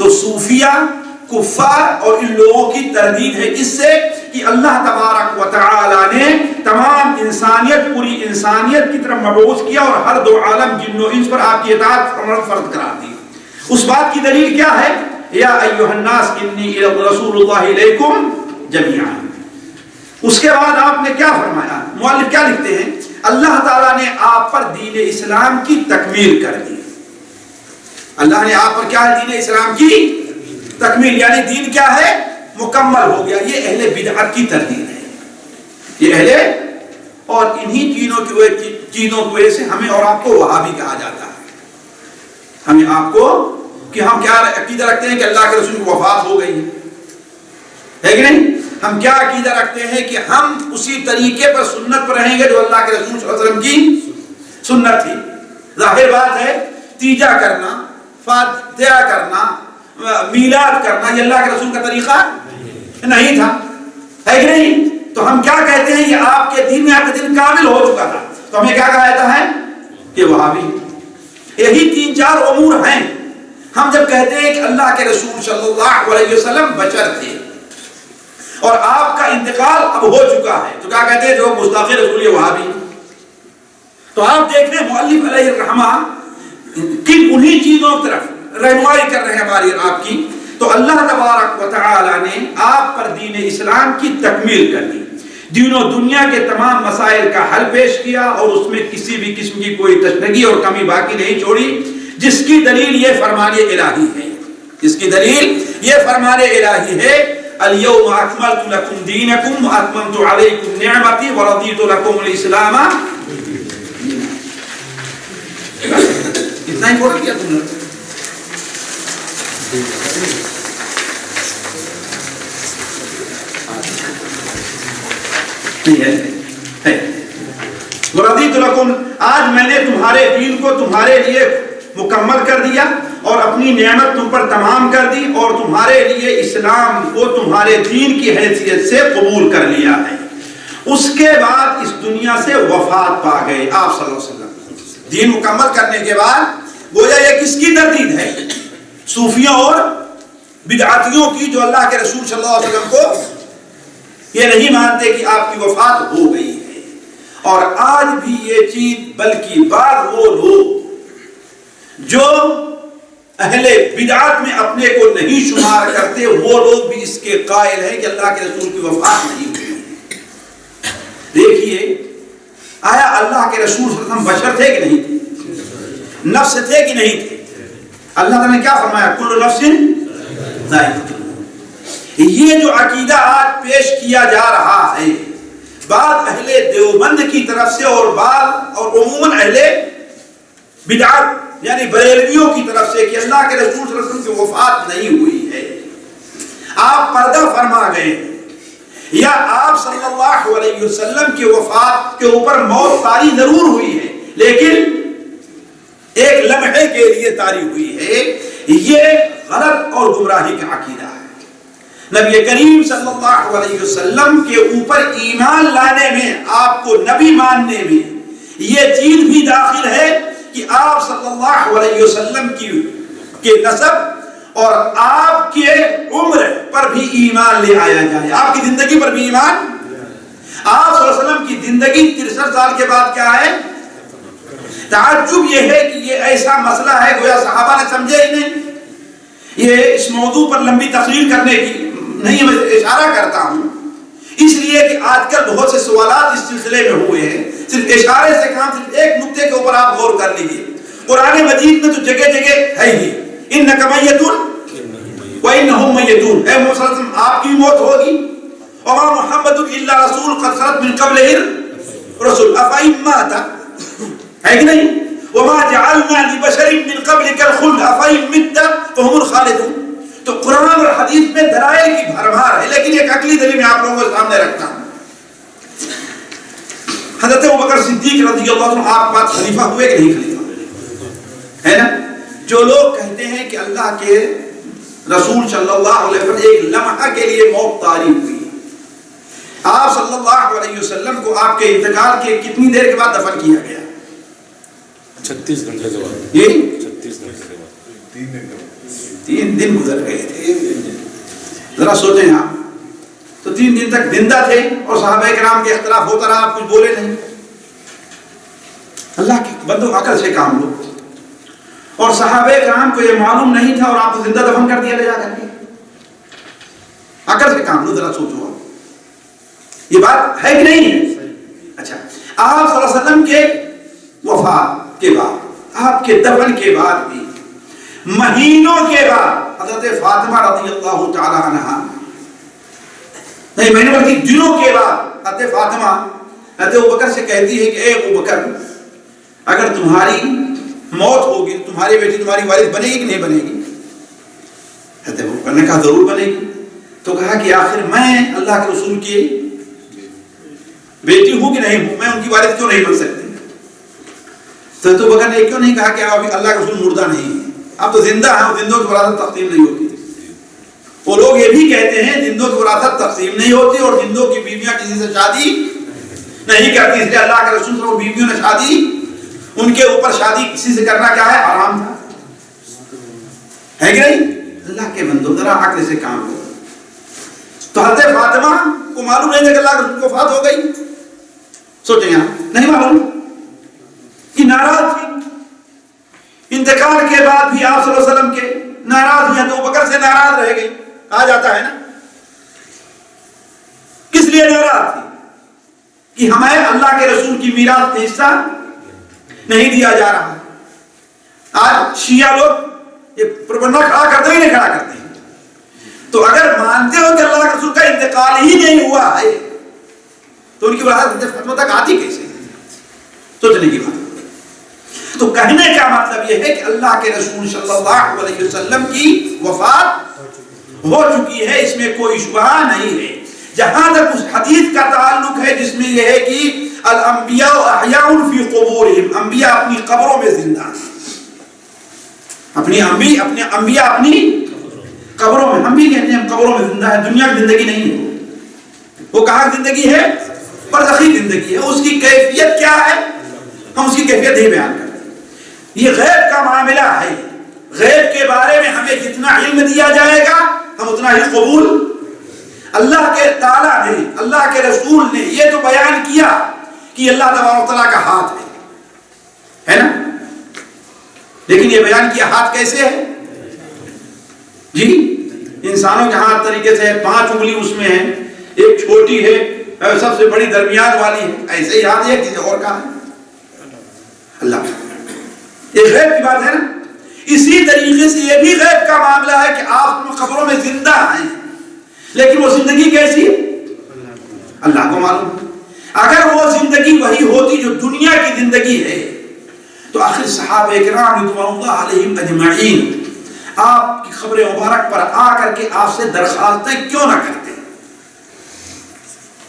تو صوفیہ، کفار اور ان لوگوں کی تردید ہے اس سے کہ اللہ تبارک و تعالی نے تمام انسانیت، پوری انسانیت کی طرف مبعوث کیا اور ہر دو عالم جن و انس پر آپ کی اطاعت فرض قرار دی۔ اس بات کی دلیل کیا ہے؟ یا ایھا الناس انی رسول اللہ الیکم جمیعا۔ اس کے بعد آپ نے کیا فرمایا؟ مؤلف کیا لکھتے ہیں؟ اللہ تعالیٰ نے آپ پر دین اسلام کی تکمیل کر دی۔ اللہ نے آپ پر کیا ہے؟ دین اسلام کی تکمیل، یعنی دین کیا ہے؟ مکمل ہو گیا۔ یہ اہل بدعت کی تردید ہے، یہ اہل، اور انہی چیزوں کی وجہ سے ہمیں اور آپ کو وہابی کہا جاتا ہے۔ ہمیں آپ کو کہ ہم کیا عقیدہ رکھتے ہیں کہ اللہ کے رسول کی وفات ہو گئی ہے کہ نہیں؟ ہم کیا عقیدہ رکھتے ہیں کہ ہم اسی طریقے پر سنت پر رہیں گے جو اللہ کے رسول صلی اللہ علیہ وسلم کی سنت تھی۔ ظاہر بات ہے تیجا کرنا، فاتحہ کرنا، میلاد کرنا یہ اللہ کے رسول کا طریقہ نہیں تھا، ہے کہ نہیں؟ تو ہم کیا کہتے ہیں؟ یہ آپ کے دین میں آپ کا دین کامل ہو چکا تھا، تو ہمیں کیا کہا جاتا ہے؟ کہ وہابی۔ یہی تین چار امور ہیں۔ ہم جب کہتے ہیں کہ اللہ کے رسول صلی اللہ علیہ وسلم بشر تھے اور آپ کا انتقال اب ہو چکا ہے، تو کیا کہتے ہیں؟ جو گستاخ رسول یہ وہابی۔ تو آپ دیکھ رہے ہیں مؤلف علیہ الرحمہ کن انہی چیزوں کی طرف رہنمائی کر رہے ہیں ہماری اور آپ کی۔ تو اللہ تبارک و تعالی نے آپ پر دین اسلام کی تکمیل کر دی، دین و دنیا کے تمام مسائل کا حل پیش کیا اور اس میں کسی بھی قسم کی کوئی تشنگی اور کمی باقی نہیں چھوڑی، جس کی دلیل یہ فرمان الہی ہے، جس کی دلیل یہ فرمان الہی ہے الیوم اکملت لکم دینکم واتممت علیکم نعمتی ورضیت لکم الاسلام۔ اتنا ہی پڑھ کیا تم نے؟ ورضیت لکم، آج میں نے تمہارے دین کو تمہارے لیے مکمل کر دیا اور اپنی نعمت تم پر تمام کر دی اور تمہارے لیے اسلام کو تمہارے دین کی حیثیت سے قبول کر لیا ہے۔ اس کے بعد اس دنیا سے وفات پا گئے آپ صلی اللہ علیہ وسلم۔ دین مکمل کرنے کے بعد گویا یہ کس کی تردید ہے؟ صوفیوں اور بدعتیوں کی، جو اللہ کے رسول صلی اللہ علیہ وسلم کو یہ نہیں مانتے کہ آپ کی وفات ہو گئی ہے۔ اور آج بھی یہ چیز، بلکہ بعض وہ لوگ جو اہل بدعت میں اپنے کو نہیں شمار کرتے، وہ لوگ بھی اس کے قائل ہیں کہ اللہ کے رسول کی وفات نہیں ہوئی۔ دیکھیے، آیا اللہ کے رسول صلی اللہ علیہ وسلم بشر تھے کہ نہیں تھے؟ نفس تھے کہ نہیں تھے؟ اللہ تعالیٰ نے کیا فرمایا؟ کل نفس ذائقۃ الموت۔ یہ جو عقیدہ آج پیش کیا جا رہا ہے بعض اہل دیوبند کی طرف سے اور بعض اور عموماً اہل بدعت یعنی بریلویوں کی طرف سے کہ اللہ کے رسول صلی اللہ علیہ وسلم کی وفات نہیں ہوئی ہے، آپ پردہ فرما گئے، یا آپ صلی اللہ علیہ وسلم کی وفات کے اوپر موت طاری ضرور ہوئی ہے لیکن ایک لمحے کے لیے طاری ہوئی ہے، یہ غلط اور گمراہی کا عقیدہ ہے۔ نبی کریم صلی اللہ علیہ وسلم کے اوپر ایمان لانے میں، آپ کو نبی ماننے میں یہ چیز بھی داخل ہے کہ آپ صلی اللہ علیہ وسلم کے نسب اور آپ کے عمر پر بھی ایمان لے آیا جائے، آپ کی زندگی پر بھی ایمان۔ آپ صلی اللہ علیہ وسلم کی زندگی 63 سال کے بعد کیا ہے؟ تعجب یہ ہے کہ یہ ایسا مسئلہ ہے گویا صحابہ نے سمجھے ہی نہیں۔ یہ اس موضوع پر لمبی تقریر کرنے کی نہیں، میں اشارہ کرتا ہوں اس لیے کہ آج کل بہت سے سوالات اس سلسلے میں ہوئے ہیں، صرف اشارے سے کام، صرف ایک نقطے کے اوپر آپ غور کر لیجیے۔ قرآن مجید میں تو جگہ جگہ ہے ہی انک میت وانہم میتون، اے محمد صلی اللہ علیہ وسلم آپ کی موت ہوگی، وما محمد الا رسول قد خلت من قبلہ الرسل افئن مات، ہے کہ نہیں؟ وما جعلنا لبشر من قبلک الخلد افئن مت فهم الخالدون۔ تو قرآن اور حدیث میں دلائل کی بھرمار ہے، لیکن ایک عقلی دلیل میں آپ لوگوں کے سامنے رکھتا ہوں۔ حضرت ابوبکر صدیق رضی اللہ عنہ آپ بات خلیفہ ہوئے کہ نہیں خلیفہ؟ ہے نا؟ جو لوگ کہتے ہیں کہ اللہ کے رسول صلی اللہ علیہ وسلم ایک لمحہ کے لیے موت طاری ہوئی، آپ صلی اللہ علیہ وسلم کو آپ کے انتقال کے کتنی دیر کے بعد دفن کیا گیا؟ 36 گھنٹے کے بعد۔ یہ 36 گھنٹے کے بعد۔ 3 دن گزر گئے تھے. ذرا سوچیں آپ, تو 3 دن تک زندہ تھے اور صحابہ کرام کے اختلاف ہوتا رہا, آپ کچھ بولے نہیں. اللہ کے بندوں عقل سے کام لو. اور صحابہ کرام کو یہ معلوم نہیں تھا اور آپ کو زندہ دفن کر دیا لے جا کر کے. عقل سے کام لو, ذرا سوچو آپ یہ بات ہے کہ نہیں ہے. اچھا, آپ صلی اللہ علیہ وسلم کے وفات کے بعد, آپ کے دفن کے بعد بھی مہینوں کے بعد حضرت فاطمہ رضی اللہ تعالی عنہا, نہیں مہینوں بلکہ دنوں کے بعد حضرت فاطمہ حضرت ابوبکر سے کہتی ہے کہ اے ابوبکر, اگر تمہاری موت ہوگی تمہاری بیٹی تمہاری وارث بنے گی کہ نہیں بنے گی؟ حضرت ابوبکر نے کہا ضرور بنے گی. تو کہا کہ آخر میں اللہ کے رسول کی بیٹی ہوں کہ نہیں ہوں, میں ان کی وارث کیوں نہیں بن سکتی؟ تو ابوبکر نے کیوں نہیں کہا کہ آپ اللہ کے رسول مردہ نہیں ہیں, آپ تو زندہ ہیں, زندوں کی وراثت تقسیم نہیں ہوتی. وہ لوگ یہ بھی کہتے ہیں زندوں کی وراثت تقسیم نہیں ہوتی اور زندوں کی بیویاں کسی سے شادی نہیں کرتی, اس لیے اللہ کے رسول صلی اللہ علیہ وسلم بیویوں نے شادی, ان کے اوپر شادی کسی سے کرنا کیا ہے, حرام تھا, ہے کہ نہیں؟ اللہ کے بندوں ذرا عقل سے کام لو. تو حضرت فاطمہ کو معلوم نہیں تھا کہ اللہ کے رسول کو وفات ہو گئی. سوچیں آپ, نہیں معلوم کہ ناراض تھی. انتقال کے بعد بھی آپ صلی اللہ علیہ وسلم کے ناراض ہوئے, تو ابوبکر سے ناراض رہ گئی. کہا جاتا ہے نا, کس لیے ناراض تھی؟ کہ ہمیں اللہ کے رسول کی میراث کا حصہ نہیں دیا جا رہا. آج شیعہ لوگ یہ پروپیگنڈا کھڑا کرتے ہی نہیں کھڑا کرتے. تو اگر مانتے ہو کہ اللہ کے رسول کا انتقال ہی نہیں ہوا ہے تو ان کی وراثت فاطمہ تک آتی کیسے؟ سوچنے کی بات. تو کہنے کا مطلب یہ ہے کہ اللہ کے رسول صلی اللہ علیہ وسلم کی وفات ہو چکی ہے, اس میں کوئی شبہ نہیں ہے. جہاں تک اس حدیث کا تعلق ہے جس میں یہ ہے کہ الانبیاء احیاء فی قبورہم, انبیاء اپنی قبروں میں زندہ ہیں. اپنے انبیاء اپنی قبروں میں, ہم بھی کہتے ہیں ہم قبروں میں زندہ ہیں. دنیا کی زندگی نہیں ہے, وہ کہاں زندگی ہے, برزخی زندگی ہے. اس کی کیفیت کیا ہے ہم اس کی کیفیت نہیں بیان کرتے. یہ غیب کا معاملہ ہے, غیب کے بارے میں ہمیں جتنا علم دیا جائے گا ہم اتنا ہی قبول. اللہ کے تعالیٰ نے, اللہ کے رسول نے یہ تو بیان کیا کہ اللہ تبارک و تعالیٰ کا ہاتھ ہے نا, لیکن یہ بیان کیا ہاتھ کیسے ہے جی؟ انسانوں کے ہاتھ طریقے سے 5 انگلی اس میں ہے, ایک چھوٹی ہے, سب سے بڑی درمیان والی ہے, ایسے ہی ہاتھ ہے, کسی اور کا ہے اللہ. یہ غیب کی بات ہے نا. اسی طریقے سے یہ بھی غیب کا معاملہ ہے کہ آپ قبروں میں زندہ ہیں, لیکن وہ زندگی کیسی ہے اللہ کو معلوم. اگر وہ زندگی وہی ہوتی جو دنیا کی زندگی ہے تو آخر صحابہ کرام رضوان اللہ علیہم اجمعین آپ کی خبر مبارک پر آ کر کے آپ سے درخواستیں کیوں نہ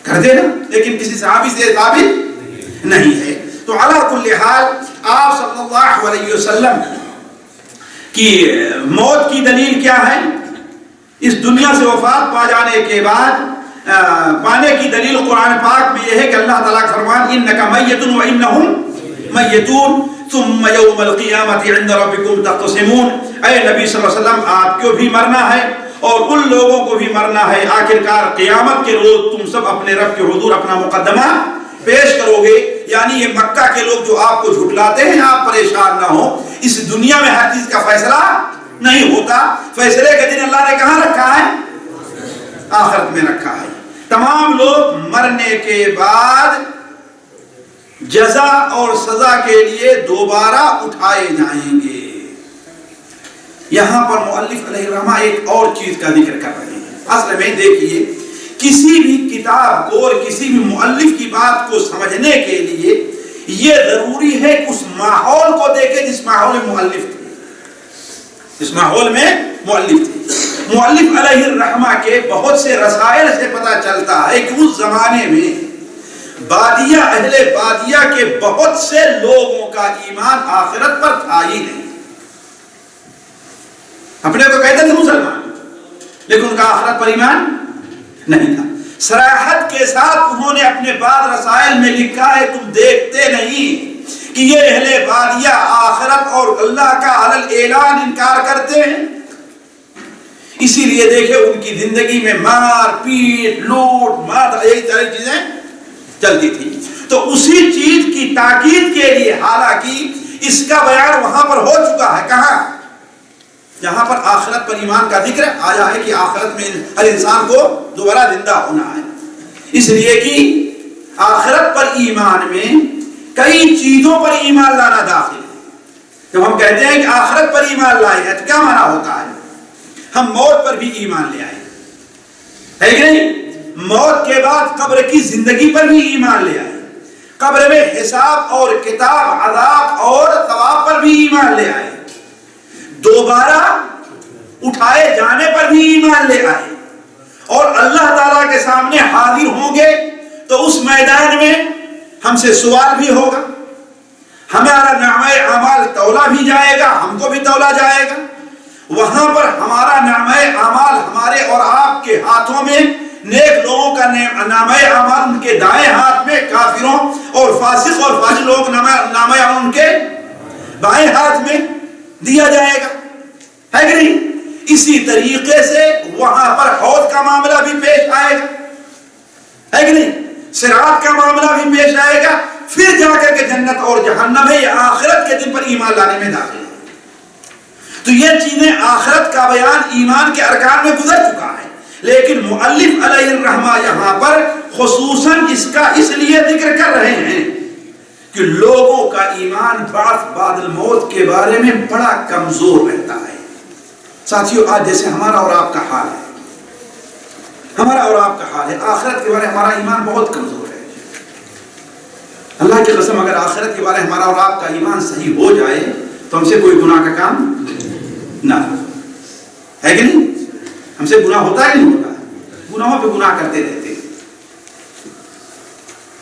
کرتے نا, لیکن کسی صحابی سے ثابت نہیں ہے. تو علی کل حال آپ صلی اللہ علیہ وسلم کی موت کی دلیل کیا ہے؟ اس دنیا سے وفات پا جانے کے بعد پانے کی دلیل قرآن پاک میں یہ ہے کہ اللہ تعالیٰ کا فرمان انک میت و انہم میتون ثم یوم القیامت عند ربکم تختصمون. اے نبی صلی اللہ علیہ وسلم, آپ کو بھی مرنا ہے اور ان لوگوں کو بھی مرنا ہے. آخرکار قیامت کے روز تم سب اپنے رب کے حضور اپنا مقدمہ پیش کرو گے. یعنی یہ مکہ کے لوگ جو آپ کو جھٹلاتے ہیں, آپ پریشان نہ ہو, اس دنیا میں ہر چیز کا فیصلہ نہیں ہوتا. فیصلے کے دن اللہ نے کہاں رکھا ہے؟ آخرت میں رکھا ہے. تمام لوگ مرنے کے بعد جزا اور سزا کے لیے دوبارہ اٹھائے جائیں گے. یہاں پر مؤلف علیہ الرحمہ ایک اور چیز کا ذکر کر رہے ہیں. اصل میں دیکھیے, کسی بھی کتاب کو اور کسی بھی مؤلف کی بات کو سمجھنے کے لیے یہ ضروری ہے کہ اس ماحول کو دیکھیں جس ماحول میں مؤلف تھے. اس ماحول میں مؤلف تھے. مؤلف علیہ الرحمہ کے بہت سے رسائل سے پتہ چلتا ہے کہ اس زمانے میں بادیہ, اہل بادیہ کے بہت سے لوگوں کا ایمان آخرت پر تھا ہی نہیں. اپنے کو کہتے تھے مسلمان, لیکن ان کا آخرت پر ایمان نہیں تھا. صراحت کے ساتھ انہوں نے اپنے بعض رسائل میں لکھا ہے تم دیکھتے نہیں کہ یہ اہل بادیہ آخرت آخرت اور اللہ کا علی اعلان انکار کرتے ہیں. اسی لیے دیکھیں ان کی زندگی میں مار پیٹ لوٹ مار یہی ساری چیزیں چلتی تھی. تو اسی چیز کی تاکید کے لیے حالانکہ اس کا بیان وہاں پر ہو چکا ہے. کہاں؟ جہاں پر آخرت پر ایمان کا ذکر آیا ہے کہ آخرت میں ہر انسان کو دوبارہ زندہ ہونا ہے. اس لیے کہ آخرت پر ایمان میں کئی چیزوں پر ایمان لانا داخل ہے. جب ہم کہتے ہیں کہ آخرت پر ایمان لائے ہیں تو کیا معنی ہوتا ہے؟ ہم موت پر بھی ایمان لے آئے ہے کہ نہیں؟ موت کے بعد قبر کی زندگی پر بھی ایمان لے آئے, قبر میں حساب اور کتاب عذاب اور ثواب پر بھی ایمان لے آئے, دوبارہ اٹھائے جانے پر بھی ایمان لے آئے, اور اللہ تعالیٰ کے سامنے حاضر ہوں گے تو اس میدان میں ہم سے سوال بھی ہوگا, ہمارا نامہ اعمال تولا بھی جائے گا, ہم کو بھی تولا جائے گا. وہاں پر ہمارا نامہ اعمال ہمارے اور آپ کے ہاتھوں میں, نیک لوگوں کا نامہ اعمال ان کے دائیں ہاتھ میں, کافروں اور فاسق اور فاجر لوگوں کا نامہ اعمال ان کے بائیں ہاتھ میں دیا جائے گا, ہے کہ نہیں؟ اسی طریقے سے وہاں پر حوض کا معاملہ بھی پیش آئے گا, ہے کہ نہیں؟ صراط کا معاملہ بھی پیش آئے گا. پھر جا کر کے جنت اور جہنم ہے, یہ آخرت کے دن پر ایمان لانے میں داخل ہے. تو یہ چیزیں آخرت کا بیان ایمان کے ارکان میں گزر چکا ہے, لیکن مؤلف علیہ الرحمہ یہاں پر خصوصاً اس کا اس لیے ذکر کر رہے ہیں کہ لوگوں کا ایمان بعد الموت کے بارے میں بڑا کمزور رہتا ہے. ساتھیو, آج جیسے ہمارا اور آپ کا حال ہے, ہمارا اور آپ کا حال ہے, آخرت کے بارے میں ہمارا ایمان بہت کمزور ہے. اللہ کی قسم اگر آخرت کے بارے میں ہمارا اور آپ کا ایمان صحیح ہو جائے تو ہم سے کوئی گناہ کا کام نہ ہے کہ نہیں؟ ہم سے گناہ ہوتا ہے نہیں ہوتا, گناہوں پہ گناہ کرتے رہتے.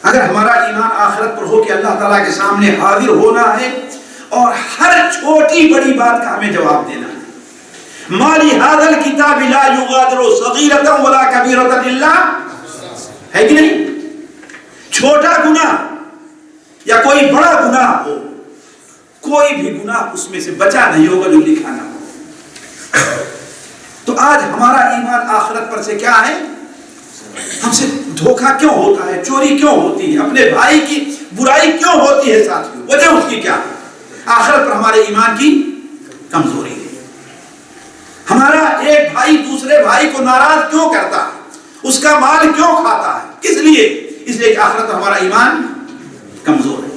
اگر ہمارا ایمان آخرت پر ہو کہ اللہ تعالیٰ کے سامنے حاضر ہونا ہے اور ہر چھوٹی بڑی بات کا ہمیں جواب دینا ہے. مالی ھذا الکتاب لا یغادر صغیرۃ ولا کبیرۃ الا, ہے کہ نہیں؟ چھوٹا گناہ یا کوئی بڑا گناہ ہو, کوئی بھی گناہ اس میں سے بچا نہیں ہوگا جو لکھا نہ ہو. تو آج ہمارا ایمان آخرت پر سے کیا ہے؟ ہم سے دھوکہ کیوں ہوتا ہے, چوری کیوں ہوتی ہے, اپنے بھائی کی برائی کیوں ہوتی ہے ساتھیوں؟ وجہ اس کی کیا ہے؟ آخرت پر ہمارے ایمان کی کمزوری ہے. ہمارا ایک بھائی دوسرے بھائی کو ناراض کیوں کرتا ہے, اس کا مال کیوں کھاتا ہے, کس لیے؟ اس لیے کہ آخرت پر ہمارا ایمان کمزور ہے.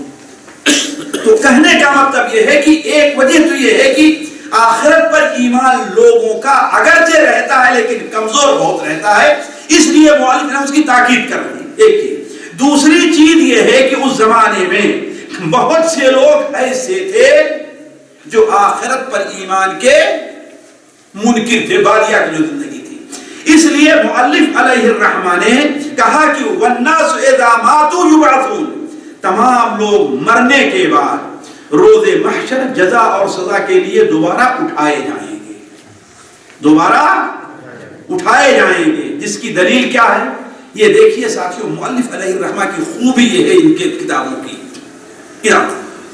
تو کہنے کا مطلب یہ ہے کہ ایک وجہ تو یہ ہے کہ آخرت پر ایمان لوگوں کا اگرچہ رہتا ہے لیکن کمزور بہت رہتا ہے, اس لیے مؤلف نے اس کی تاکید کر دی. ایک چیز. دوسری چیز یہ ہے کہ اس زمانے میں بہت سے لوگ ایسے تھے جو آخرت پر ایمان کے منکر تھے, بادیہ کی جو زندگی تھی. اس لیے مؤلف علیہ الرحمہ نے کہا کہ والناس اذا ماتوا یبعثون, تمام لوگ مرنے کے بعد روز محشر جزا اور سزا کے لیے دوبارہ اٹھائے جائیں گے, دوبارہ اٹھائے جائیں گے. جس کی دلیل کیا ہے یہ دیکھیے ساتھیوں, مؤلف علیہ الرحمہ کی خوبی یہ ہے ان کے کتابوں کی,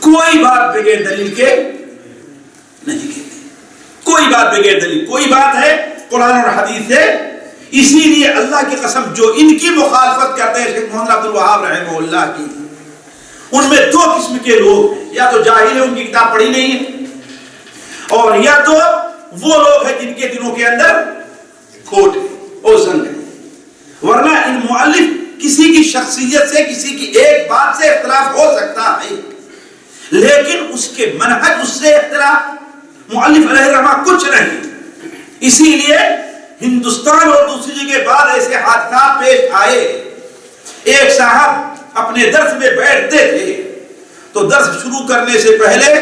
کوئی بات بغیر دلیل کے نہیں کہتے, کوئی بات بغیر دلیل. کوئی بات ہے قرآن اور حدیث سے. اسی لیے اللہ کی قسم جو ان کی مخالفت کرتے ہیں شیخ محمد عبد الوہاب رحمہ اللہ کی, ان میں دو قسم کے لوگ ہیں, یا تو جاہل ہیں, ان کی کتاب پڑھی نہیں ہے, اور یا تو وہ لوگ ہیں جن کے دلوں کے اندر کھوٹ ہے اور زنگ ہے. ورنہ ان مؤلف کسی کی شخصیت سے, کسی کی ایک بات سے اختلاف ہو سکتا ہے, لیکن اس کے منہج اس سے اختلاف مؤلف علیہ الرحمہ کچھ نہیں. اسی لیے ہندوستان اور دوسری جگہ بعد ایسے حادثات پیش آئے. ایک صاحب اپنے درس میں بیٹھتے تھے تو درس شروع کرنے سے پہلے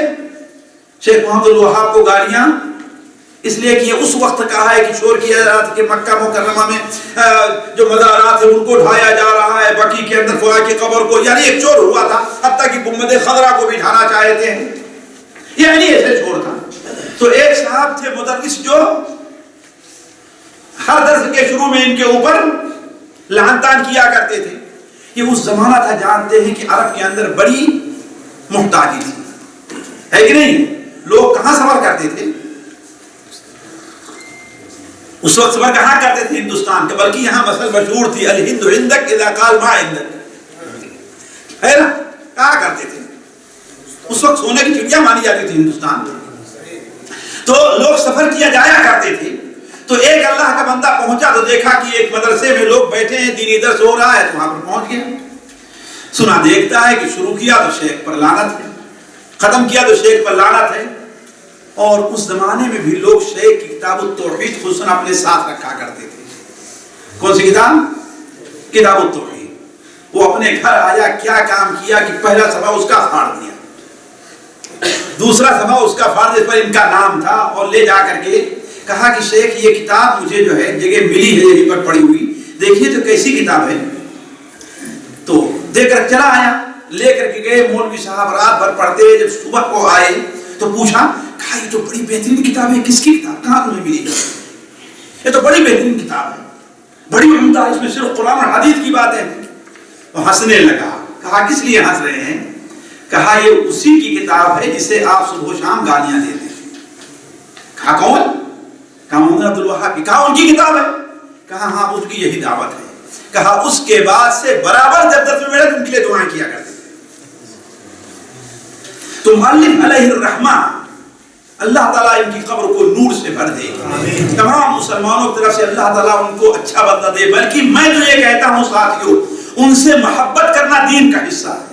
شیخ محمد الوہاب کو گالیاں, اس لیے کہ یہ اس وقت کہا ہے کہ شور کیا جا رہا تھا کہ مکہ مکرمہ میں جو مزارات ہیں ان کو ڈھایا جا رہا ہے, بقیع کے اندر فلاں کی قبر کو, یعنی ایک چور ہوا تھا, حتیٰ کہ گنبد خضرا کو بھی ڈھانا چاہتے ہیں, یعنی ایسے چور تھا. تو ایک صاحب تھے مدرس جو ہر درس کے شروع میں ان کے اوپر لعن طعن کیا کرتے تھے. یہ اس زمانہ تھا, جانتے ہیں کہ عرب کے اندر بڑی محتاجی تھی, ہے ہے کہ نہیں؟ لوگ کہاں سفر کرتے تھے اس وقت؟ سفر کہاں کرتے تھے؟ ہندوستان کے. بلکہ یہاں مثل مشہور تھی الہند عندک اذا قال ما عندک، ہے نا؟ کہا کرتے تھے اس وقت سونے کی چڑیا مانی جاتی تھی ہندوستان میں. تو لوگ سفر کیا جایا کرتے تھے. تو ایک اللہ کا بندہ پہنچا تو دیکھا کہ ایک مدرسے میں لوگ بیٹھے ہیں، دینی درس ہو رہا ہے، تو وہاں پر پہنچ گیا. سنا دیکھتا ہے کہ شروع کیا تو شیخ پر لعنت ہے، ختم کیا تو شیخ پر لعنت ہے. اور اس زمانے میں بھی لوگ شیخ کی کتاب التوحید خصوصاً اپنے ساتھ رکھا کرتے تھے. کون سی کتاب؟ کتاب التوحید. وہ اپنے گھر آیا، کیا کام کیا کہ پہلا صفحہ اس کا پھاڑ دیا، دوسرا صفحہ اس کا پھاڑ دیا، پر ان کا نام تھا، اور لے جا کر کے کہا کہ شیخ یہ کتاب مجھے جو ہے جگہ ملی ہے یہیں پر پڑی ہوئی، دیکھیے تو کیسی کتاب ہے. تو دے کر چلا آیا، لے کر کے گئے. مولوی صاحب رات بھر پڑھتے، جب صبح کو آئے تو پوچھا، کہا یہ تو بڑی بہترین کتاب ہے، کس کی کتاب، کہاں تمہیں ملی؟ یہ تو بڑی بہترین کتاب ہے، بڑی عمدہ، اس میں صرف قرآن اور حدیث کی باتیں ہیں. وہ ہنسنے لگا. کہا کس لیے ہنس رہے ہیں؟ کہا یہ اسی کی کتاب ہے جسے آپ صبح و شام گالیاں دیتے ہیں. کہا کون؟ کہا محمد عبد الوہاب کی. کہا ان کی کتاب ہے؟ کہا ہاں اس کی یہی دعوت ہے. کہا اس کے بعد سے برابر جب درس میں بیٹھے تم کے لیے دعائیں کیا کرتے تھے. تو مؤلف علیہ الرحمہ، اللہ تعالیٰ ان کی قبر کو نور سے بھر دے. تمام مسلمانوں کی طرف سے اللہ تعالیٰ ان کو اچھا بدلہ دے. بلکہ میں تو یہ کہتا ہوں ساتھیوں، ان سے محبت کرنا دین کا حصہ ہے.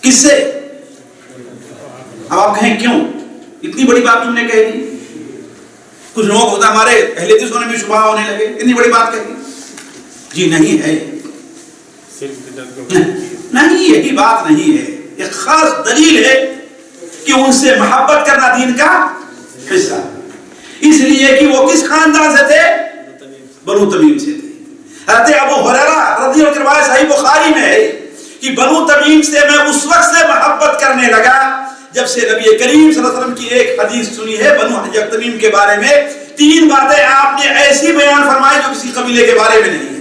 کس سے؟ اب آپ کہیں کیوں اتنی بڑی بات تم نے کہہ دی؟ کچھ لوگ ہوتا ہمارے اہل حدیث ہونے میں شبہ ہونے لگے، اتنی بڑی بات کہی. جی نہیں ہے، نہیں، یہی بات نہیں ہے. ایک خاص دلیل ہے کہ ان سے محبت کرنا دین کا حصہ. اس لیے کہ وہ کس خاندان سے تھے؟ بنو تمیم سے تھے. حضرت ابو ہریرہ رضی اللہ عنہ کی روایت صحیح بخاری میں ہے کہ بنو تمیم سے میں اس وقت سے محبت کرنے لگا جب سے نبی کریم صلی اللہ علیہ وسلم کی ایک حدیث سنی ہے بنو تمیم کے بارے میں. 3 باتیں آپ نے ایسی بیان فرمائی جو کسی قبیلے کے بارے میں نہیں ہے.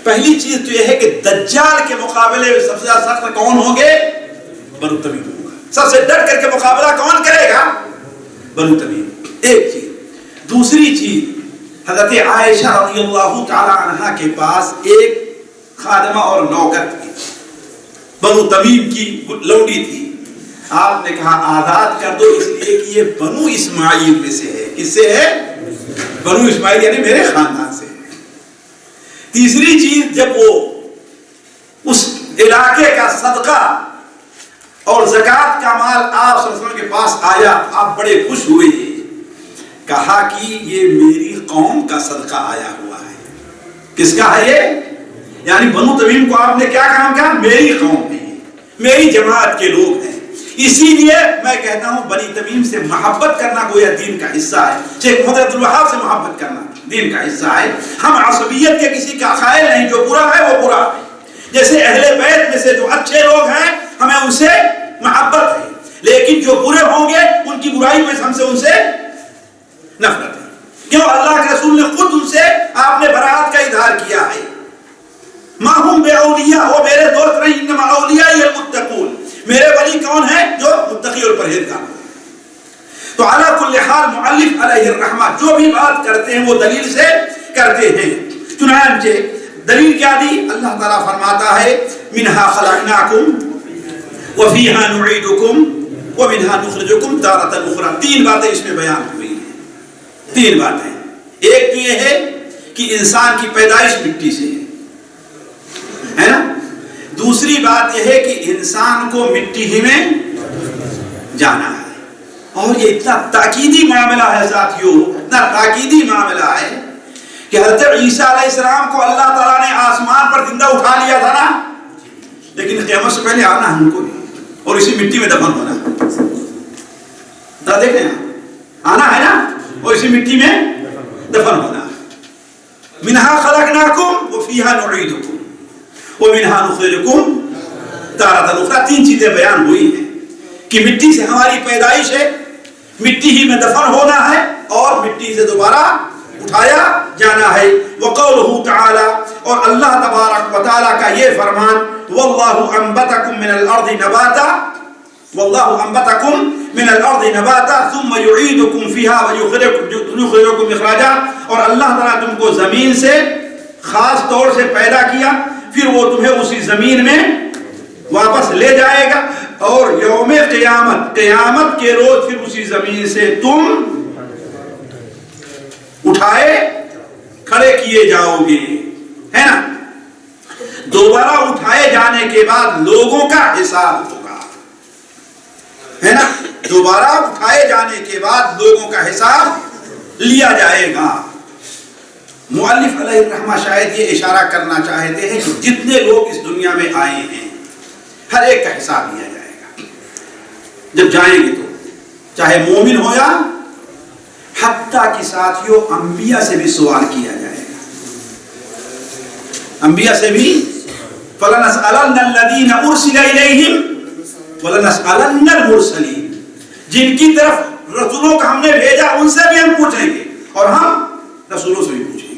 پہلی چیز تو یہ ہے کہ دجال کے مقابلے میں سب سے زیادہ سخت کون ہوں گے؟ بنو تمیم ہوگا. سب سے ڈٹ کر کے مقابلہ کون کرے گا؟ بنو تمیم. ایک چیز. دوسری چیز، حضرت عائشہ رضی اللہ تعالی عنہا کے پاس ایک خادمہ اور نوکر تھی، بنو تمیم کی لونڈی تھی. آپ نے کہا آزاد کر دو، اس لیے کہ یہ بنو اسماعیل میں سے ہے. کس سے ہے؟ بنو اسماعیل یعنی میرے خاندان سے. تیسری چیز، جب وہ اس علاقے کا صدقہ اور زکوٰۃ کا مال آپ صلی اللہ علیہ وسلم کے پاس آیا، آپ بڑے خوش ہوئے. کہا کہ یہ میری قوم کا صدقہ آیا ہوا ہے. کس کا ہے یہ؟ یعنی بنو تمیم کو آپ نے کیا کام کہا؟ میری قوم ہے، میری جماعت کے لوگ ہیں. اسی لیے میں کہتا ہوں بنی تمیم سے محبت کرنا گویا دین کا حصہ ہے. شیخ محمد عبد الوہاب سے محبت کرنا دین کا حصہ ہے. ہم عصبیت کے کسی کا قائل نہیں، جو برا ہے وہ برا ہے. جیسے اہل بیت میں سے جو اچھے لوگ ہیں ہمیں ان سے محبت ہے، لیکن جو برے ہوں گے ان کی برائی میں ہم سے ان سے نفرت ہے. کیوں؟ اللہ کے رسول نے خود ان سے آپ نے برات کا اظہار کیا ہے. ما ہم بے اولیاء، وہ میرے دوست نہیں، انما اولیاء المتقون. میرے ولی کون ہیں؟ جو متقی اور پرہیزگار. تو علی کل حال مؤلف علیہ الرحمہ جو بھی بات کرتے ہیں وہ دلیل سے کرتے ہیں. چنانچہ دلیل کیا دی؟ اللہ تعالیٰ فرماتا ہے منہا خلقناکم وفیہا نعیدکم ومنہا نخرجکم تارۃ اخری. 3 باتیں اس میں بیان ہوئی ہیں. 3 باتیں. ایک تو یہ ہے کہ انسان کی پیدائش مٹی سے ہے نا. دوسری بات یہ ہے کہ انسان کو مٹی ہی میں جانا ہے. اور یہ اتنا تاکیدی معاملہ ہے ساتھیوں، اتنا تاکیدی معاملہ ہے کہ حضرت عیسیٰ علیہ السلام کو اللہ تعالیٰ نے آسمان پر زندہ اٹھا لیا تھا نا، لیکن قیامت سے پہلے آنا ہم کو اور اسی مٹی میں دفن ہونا. دیکھیں آنا ہے نا اور اسی مٹی میں دفن ہونا. منہا خلقناکم وفیہا نعیدکم ومنہا نخرجکم تارۃ اخری. 3 چیزیں بیان ہوئی ہیں کہ مٹی سے ہماری پیدائش ہے، مٹی ہی میں دفن ہونا ہے اور مٹی سے دوبارہ اٹھایا جانا ہے. وقولہ تعالی، اور اللہ تبارک و تعالی کا یہ فرمان واللہ انبتکم من الارض نباتا، واللہ انبتکم من الارض نباتا ثم یعیدکم فیہا ویخرجکم اخراجا، اور اللہ تعالیٰ تم کو زمین سے خاص طور سے پیدا کیا، پھر وہ تمہیں اسی زمین میں واپس لے جائے گا، اور یوم قیامت، قیامت کے روز پھر اسی زمین سے تم اٹھائے کھڑے کیے جاؤ گے، ہے نا؟ دوبارہ اٹھائے جانے کے بعد لوگوں کا حساب ہوگا، ہے نا؟ دوبارہ اٹھائے جانے کے بعد لوگوں کا حساب لیا جائے گا۔ مؤلف علیہ الرحمہ شاید یہ اشارہ کرنا چاہتے ہیں کہ جتنے لوگ اس دنیا میں آئے ہیں ہر ایک کا حساب لیا جائے گا جب جائیں گے، تو چاہے مومن ہو یا، حتیٰ کہ ساتھیوں انبیاء سے بھی سوال کیا جائے گا، انبیاء سے بھی، فَلَنَسْأَلَنَّ الَّذِينَ أُرْسِلَ إِلَيْهِمْ وَلَنَسْأَلَنَّ الْمُرْسَلِينَ، جن کی طرف رسولوں کو ہم نے بھیجا ان سے بھی ہم پوچھیں گے، اور ہم رسولوں سے بھی پوچھیں گے۔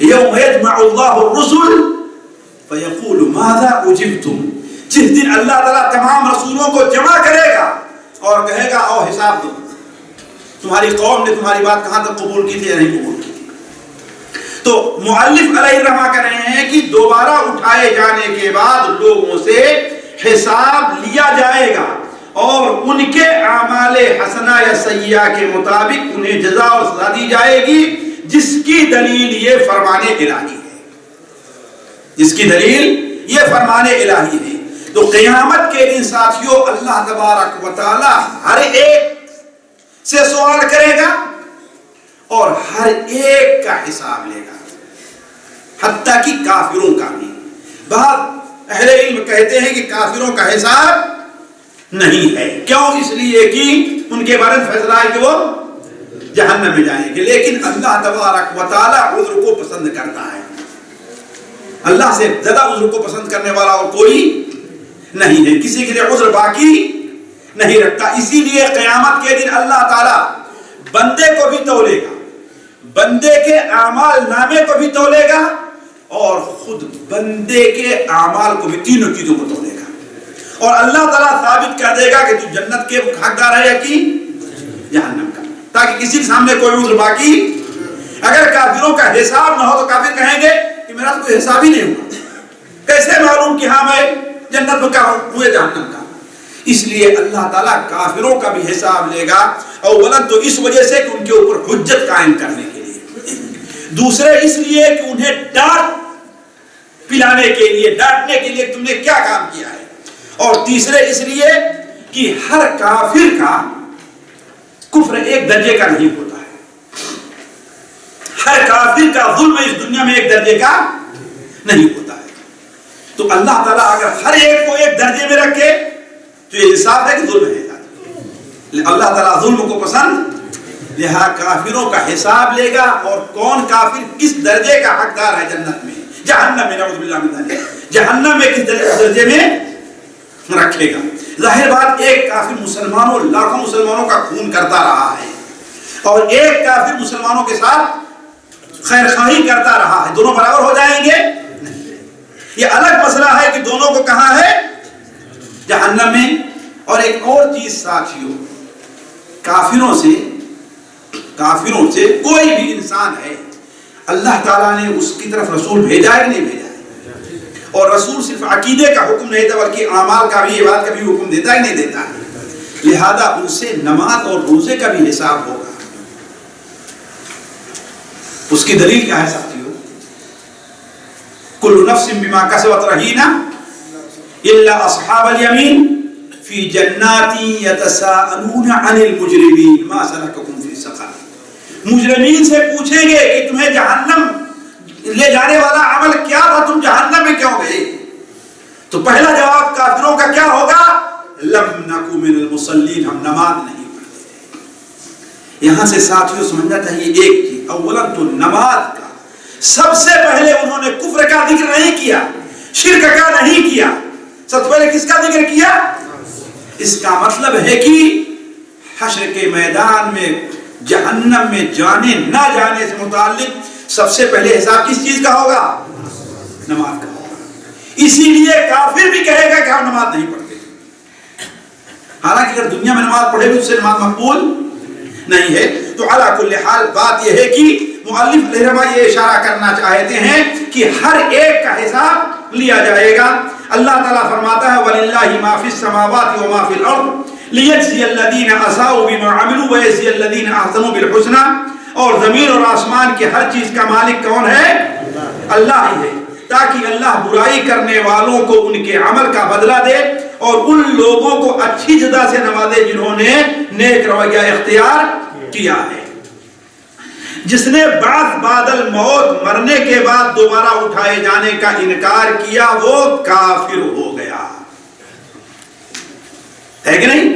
يَوْمَ يَجْمَعُ اللَّهُ الرُّسُلَ فَيَقُولُ مَاذَا أُجِبْتُمْ، جس دن اللہ تعالیٰ تمام رسولوں کو جمع کرے گا اور کہے گا آؤ حساب دو، تمہاری قوم نے تمہاری بات کہاں تک قبول کی تھی یا نہیں قبول کی تھی۔ تو مؤلف علیہ الرحمہ کہہ رہے ہیں کہ دوبارہ اٹھائے جانے کے بعد لوگوں سے حساب لیا جائے گا، اور ان کے اعمال حسنہ یا سیئہ کے مطابق انہیں جزا اور سزا دی جائے گی، جس کی دلیل یہ فرمان الہی ہے، جس کی دلیل یہ فرمان الہی ہے۔ تو قیامت کے دن ساتھیوں اللہ تبارک و تعالی ہر ایک سے سوال کرے گا اور ہر ایک کا حساب لے گا، حتیٰ کہ کافروں کا بھی۔ بعض اہل علم کہتے ہیں کہ کافروں کا حساب نہیں ہے، کیوں؟ اس لیے کہ ان کے بارے میں فیصلہ ہے کہ وہ جہنم میں جائیں گے، لیکن اللہ تبارک و تعالی عذر کو پسند کرتا ہے، اللہ سے زیادہ عذر کو پسند کرنے والا اور کوئی نہیں ہے، کسی کے لیے عذر باقی نہیں رکھتا۔ اسی لیے قیامت کے دن اللہ تعالی بندے کو بھی تولے گا، بندے کے اعمال نامے کو بھی تولے گا، اور خود بندے کے اعمال کو بھی، تینوں چیزوں کو تولے گا، اور اللہ تعالیٰ ثابت کر دے گا کہ تو جنت کے حقدار ہے یا کہ جہنم کا، تاکہ کسی کے سامنے کوئی عذر باقی۔ اگر کافروں کا حساب نہ ہو تو کافر کہیں گے کہ میرا تو کوئی حساب ہی نہیں ہوا، کیسے معلوم کہ ہاں میں جنت میں کا ہوئے جہنم کا؟ اس لیے اللہ تعالیٰ کافروں کا بھی حساب لے گا، اولا تو اس وجہ سے کہ ان کے اوپر حجت قائم کرنے کے لیے، دوسرے اس لیے کہ انہیں ڈانٹ پلانے کے لیے، ڈانٹنے کے لیے تم نے کیا کام کیا ہے، اور تیسرے اس لیے کہ ہر کافر کا کفر ایک درجے کا نہیں ہوتا ہے، ہر کافر کا ظلم اس دنیا میں ایک درجے کا نہیں ہوتا ہے۔ تو اللہ تعالیٰ اگر ہر ایک کو ایک درجے میں رکھے تو یہ انصاف ہے کہ ظلم ہے؟ اللہ تعالیٰ ظلم کو پسند، لہذا کافروں کا حساب لے گا، اور کون کافر کس درجے کا حقدار ہے جنت میں، جہنم میں، نعوذ باللہ من ذلک، جہنم میں کس درجے میں رکھے گا۔ ظاہر بات، ایک کافر مسلمانوں، لاکھوں مسلمانوں کا خون کرتا رہا ہے، اور ایک کافر مسلمانوں کے ساتھ خیر خواہی کرتا رہا ہے، دونوں برابر ہو جائیں گے؟ یہ الگ مسئلہ ہے کہ دونوں کو کہاں ہے، جہنم میں۔ اور ایک اور چیز ساتھیوں، کافروں سے کوئی بھی انسان ہے، اللہ تعالیٰ نے اس کی طرف رسول بھیجا ہے کہ نہیں بھیجا ہے؟ اور رسول صرف عقیدے کا حکم نہیں دیتا بلکہ اعمال کا بھی، عبادت کا بھی حکم دیتا ہے نہیں دیتا ہے؟ لہذا ان سے نماز اور روزے کا بھی حساب ہوگا۔ اس کی دلیل کیا ہے ساتھیوں؟ کل نفس بما کسبت رہینہ الا اصحاب الیمین فی جنات یتساءلون عن المجرمین ما سلککم فی سقر۔ مجرمین سے پوچھیں گے کہ تمہیں جہنم لے جانے والا عمل کیا تھا، تم جہنم میں کیوں گئے؟ تو پہلا جواب کافروں کا کیا ہوگا؟ لم نکو من المصلین، ہم نماز نہیں پڑھتے تھے۔ یہاں سے ساتھیوں سمجھنا چاہیے ایک چیز، اولا تو نماز کا سب سے پہلے انہوں نے کفر کا ذکر نہیں کیا، شرک کا نہیں کیا، سب سے پہلے کس کا ذکر کیا؟ اس کا مطلب ہے کہ حشر کے میدان میں جہنم میں جانے نہ جانے سے متعلق سب سے پہلے حساب کس چیز کا ہوگا؟ نماز کا ہوگا۔ اسی لیے کافر بھی کہے گا کہ ہم نماز نہیں پڑھتے، حالانکہ اگر دنیا میں نماز پڑھے بھی اس سے نماز مقبول نہیں ہے. تو علی کل حال بات یہ ہے کہ مؤلف علیہ رحمہ یہ اشارہ کرنا چاہتے ہیں کہ ہر ایک کا حساب لیا جائے گا. اللہ تعالیٰ فرماتا ہے وَلِلَّهِ مَا فِي السَّمَاوَاتِ وَمَا فِي الْأَرْضِ لِيَجْزِيَ الَّذِينَ أَسَاءُوا بِمَا عَمِلُوا وَيَجْزِيَ الَّذِينَ أَحْسَنُوا بِالْحُسْنَى. اور زمین اور آسمان کے ہر چیز کا مالک کون ہے؟ اللہ ہی ہے، تاکہ اللہ برائی کرنے والوں کو ان کے عمل کا بدلہ دے اور ان لوگوں کو اچھی جزا سے نوازے جنہوں نے نیک رویہ اختیار کیا ہے. جس نے بعد الموت مرنے کے بعد دوبارہ اٹھائے جانے کا انکار کیا وہ کافر ہو گیا. ہے کہ نہیں؟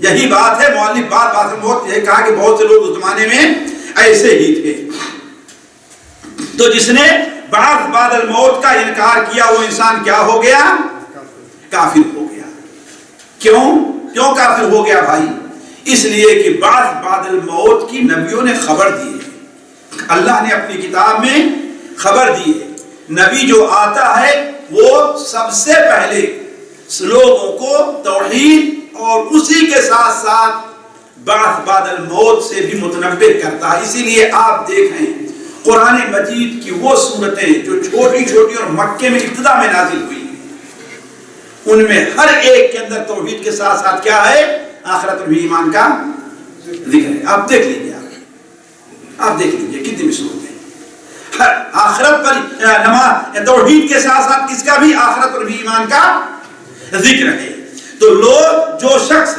یہی بات ہے. مؤلف بعد الموت یہ کہا کہ بہت سے لوگ اس زمانے میں ایسے ہی تھے. تو جس نے بعد الموت کا انکار کیا وہ انسان کیا ہو گیا؟ کافر ہو گیا. کیوں کافر ہو گیا بھائی؟ اس لیے کہ بعد الموت کی نبیوں نے خبر دی ہے. اللہ نے اپنی کتاب میں خبر دی ہے. نبی جو آتا ہے وہ سب سے پہلے لوگوں کو توحید اور اسی کے ساتھ ساتھ بعد الموت سے بھی متنبہ کرتا ہے. اسی لیے آپ دیکھیں قرآن مجید کی وہ سورتیں جو چھوٹی چھوٹی اور مکے میں ابتدا میں نازل ہوئی ان میں ہر ایک کے اندر توحید کے ساتھ ساتھ کیا ہے؟ آخرت اور ایمان کا ذکر ہے. آپ دیکھ لیجیے کتنی بھی صورتیں آخرت پر نماز توحید کے ساتھ ساتھ کس کا بھی؟ آخرت اور ایمان کا ذکر ہے. تو لوگ جو شخص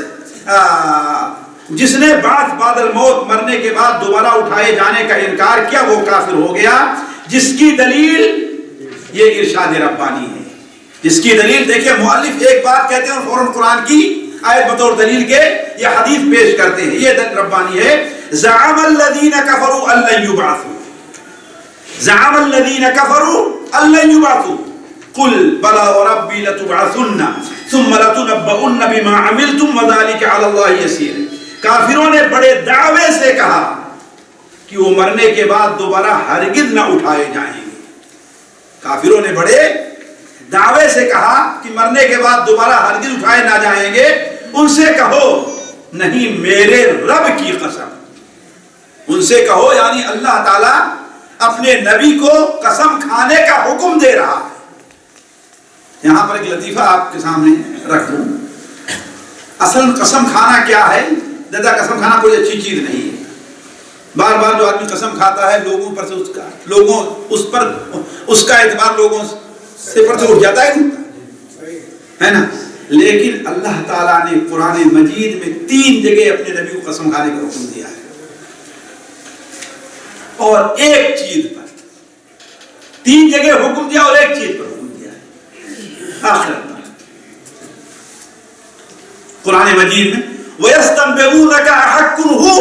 جس نے بعد الموت مرنے کے بعد دوبارہ اٹھائے جانے کا انکار کیا وہ کافر ہو گیا. جس کی دلیل یہ ارشاد ربانی ہے. جس کی دلیل دیکھیں مؤلف ایک بات کہتے ہیں اور فوراً قرآن کی آیت بطور دلیل کے یہ حدیث پیش کرتے ہیں. یہ دلیل ربانی ہے. زعم الذین کفروا ان لن یبعثوا. زعم الذین کفروا ان لن یبعثوا قل بلا وربی لتبعثن ثم لتنبؤن بما عملتم وذلك علی اللہ یسیر. کافروں نے بڑے دعوے سے کہا کہ وہ مرنے کے بعد دوبارہ ہرگز نہ اٹھائے جائیں گے. کافروں نے بڑے دعوے سے کہا کہ مرنے کے بعد دوبارہ ہرگز اٹھائے نہ جائیں گے. ان سے کہو نہیں میرے رب کی قسم. ان سے کہو یعنی اللہ تعالیٰ اپنے نبی کو قسم کھانے کا حکم دے رہا ہے. یہاں پر ایک لطیفہ آپ کے سامنے رکھ دوں. اصل قسم کھانا کیا ہے؟ زیادہ قسم کھانا کوئی اچھی چیز نہیں ہے. بار بار جو آدمی قسم کھاتا ہے لوگوں پر سے اس کا اعتبار لوگوں سے پر سے اٹھ جاتا ہے نا. لیکن اللہ تعالیٰ نے قرآن مجید میں 3 جگہ اپنے نبی کو قسم کھانے کا حکم دیا ہے اور ایک چیز پر 3 جگہ حکم دیا اور ایک چیز پر حکم دیا ہے آخرت پر. قرآن مجید میں وَيَسْتَنْبِئُونَكَ أَحَقٌّ هُوَ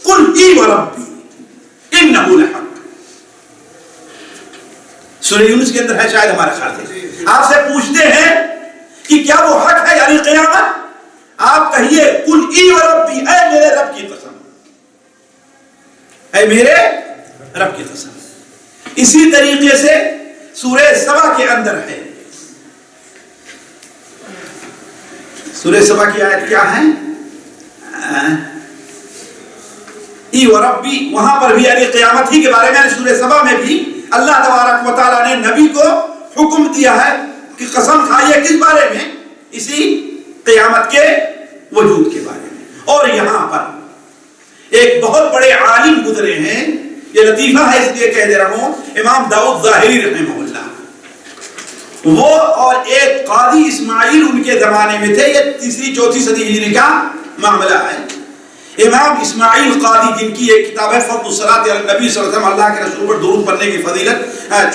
قُلْ إِي وَرَبِّي إِنَّهُ لَحَقٌّ. سورہ یونس کے اندر ہے شاید ہمارے خیال سے. آپ سے پوچھتے ہیں کہ کیا وہ حق ہے یعنی قیامت؟ آپ کہیے قُلْ إِي وَرَبِّي اے میرے رب کی قسم، اے میرے رب کی قسم. اسی طریقے سے سورہ سبا کے اندر ہے. سورہ سبا کی آیت کیا ہے؟ ای وربی. وہاں پر بھی یعنی قیامت ہی کے بارے میں سورہ سبا میں بھی اللہ تبارک و تعالیٰ نے نبی کو حکم دیا ہے کہ قسم کھائیے کس بارے میں؟ اسی قیامت کے وجود کے بارے میں. اور یہاں پر ایک بہت بڑے عالم گزرے ہیں. یہ لطیفہ ہے اس لیے کہہ دے رہا ہوں. امام داؤد ظاہری رحمہ اللہ وہ اور ایک قاضی اسماعیل ان کے زمانے میں تھے. یہ 3-4 صدی ہجری کا معاملہ ہے. امام اسماعیل قاضی جن کی ایک کتاب ہے فضل الصلاۃ علی النبی صلی اللہ علیہ وسلم، اللہ کے رسول پر درود پڑھنے کی فضیلت،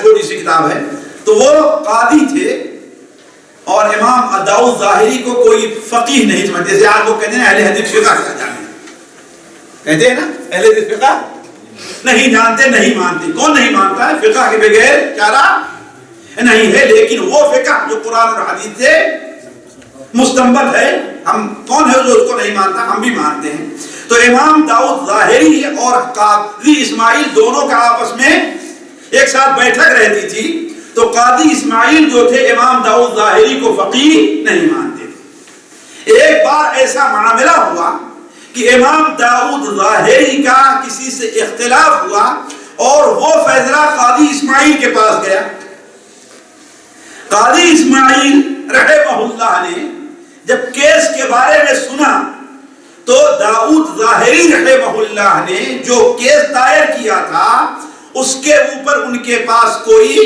چھوٹی سی کتاب ہے. تو وہ قاضی تھے اور امام داؤد ظاہری کو کوئی فقیہ نہیں سمجھتے. جیسے آپ لوگ کہتے ہیں اہل حدیث فقہ کیا جانتے ہیں، کہتے ہیں نا اہل حدیث فقہ نہیں جانتے، نہیں مانتے. کون نہیں مانتا ہے؟ فقہ کے بغیر چارہ نہیں ہے. لیکن وہ فقہ جو قرآن اور حدیث سے مستنبط ہے، ہم کون ہے جو اس کو نہیں مانتا؟ ہم بھی مانتے ہیں. تو امام داؤد ظاہری اور قاضی اسماعیل دونوں کا آپس میں ایک ساتھ بیٹھک رہتی تھی. تو قاضی اسماعیل جو تھے امام داؤد ظاہری کو فقیہ نہیں مانتے تھے. ایک بار ایسا معاملہ ہوا کہ امام داؤد ظاہری کا کسی سے اختلاف ہوا اور وہ فیصلہ قاضی اسماعیل کے پاس گیا. قاضی اسماعیل رحمہ اللہ نے جب کیس کے بارے میں سنا تو داؤد ظاہری رحمہ اللہ نے جو کیس دائر کیا تھا اس کے اوپر ان کے پاس کوئی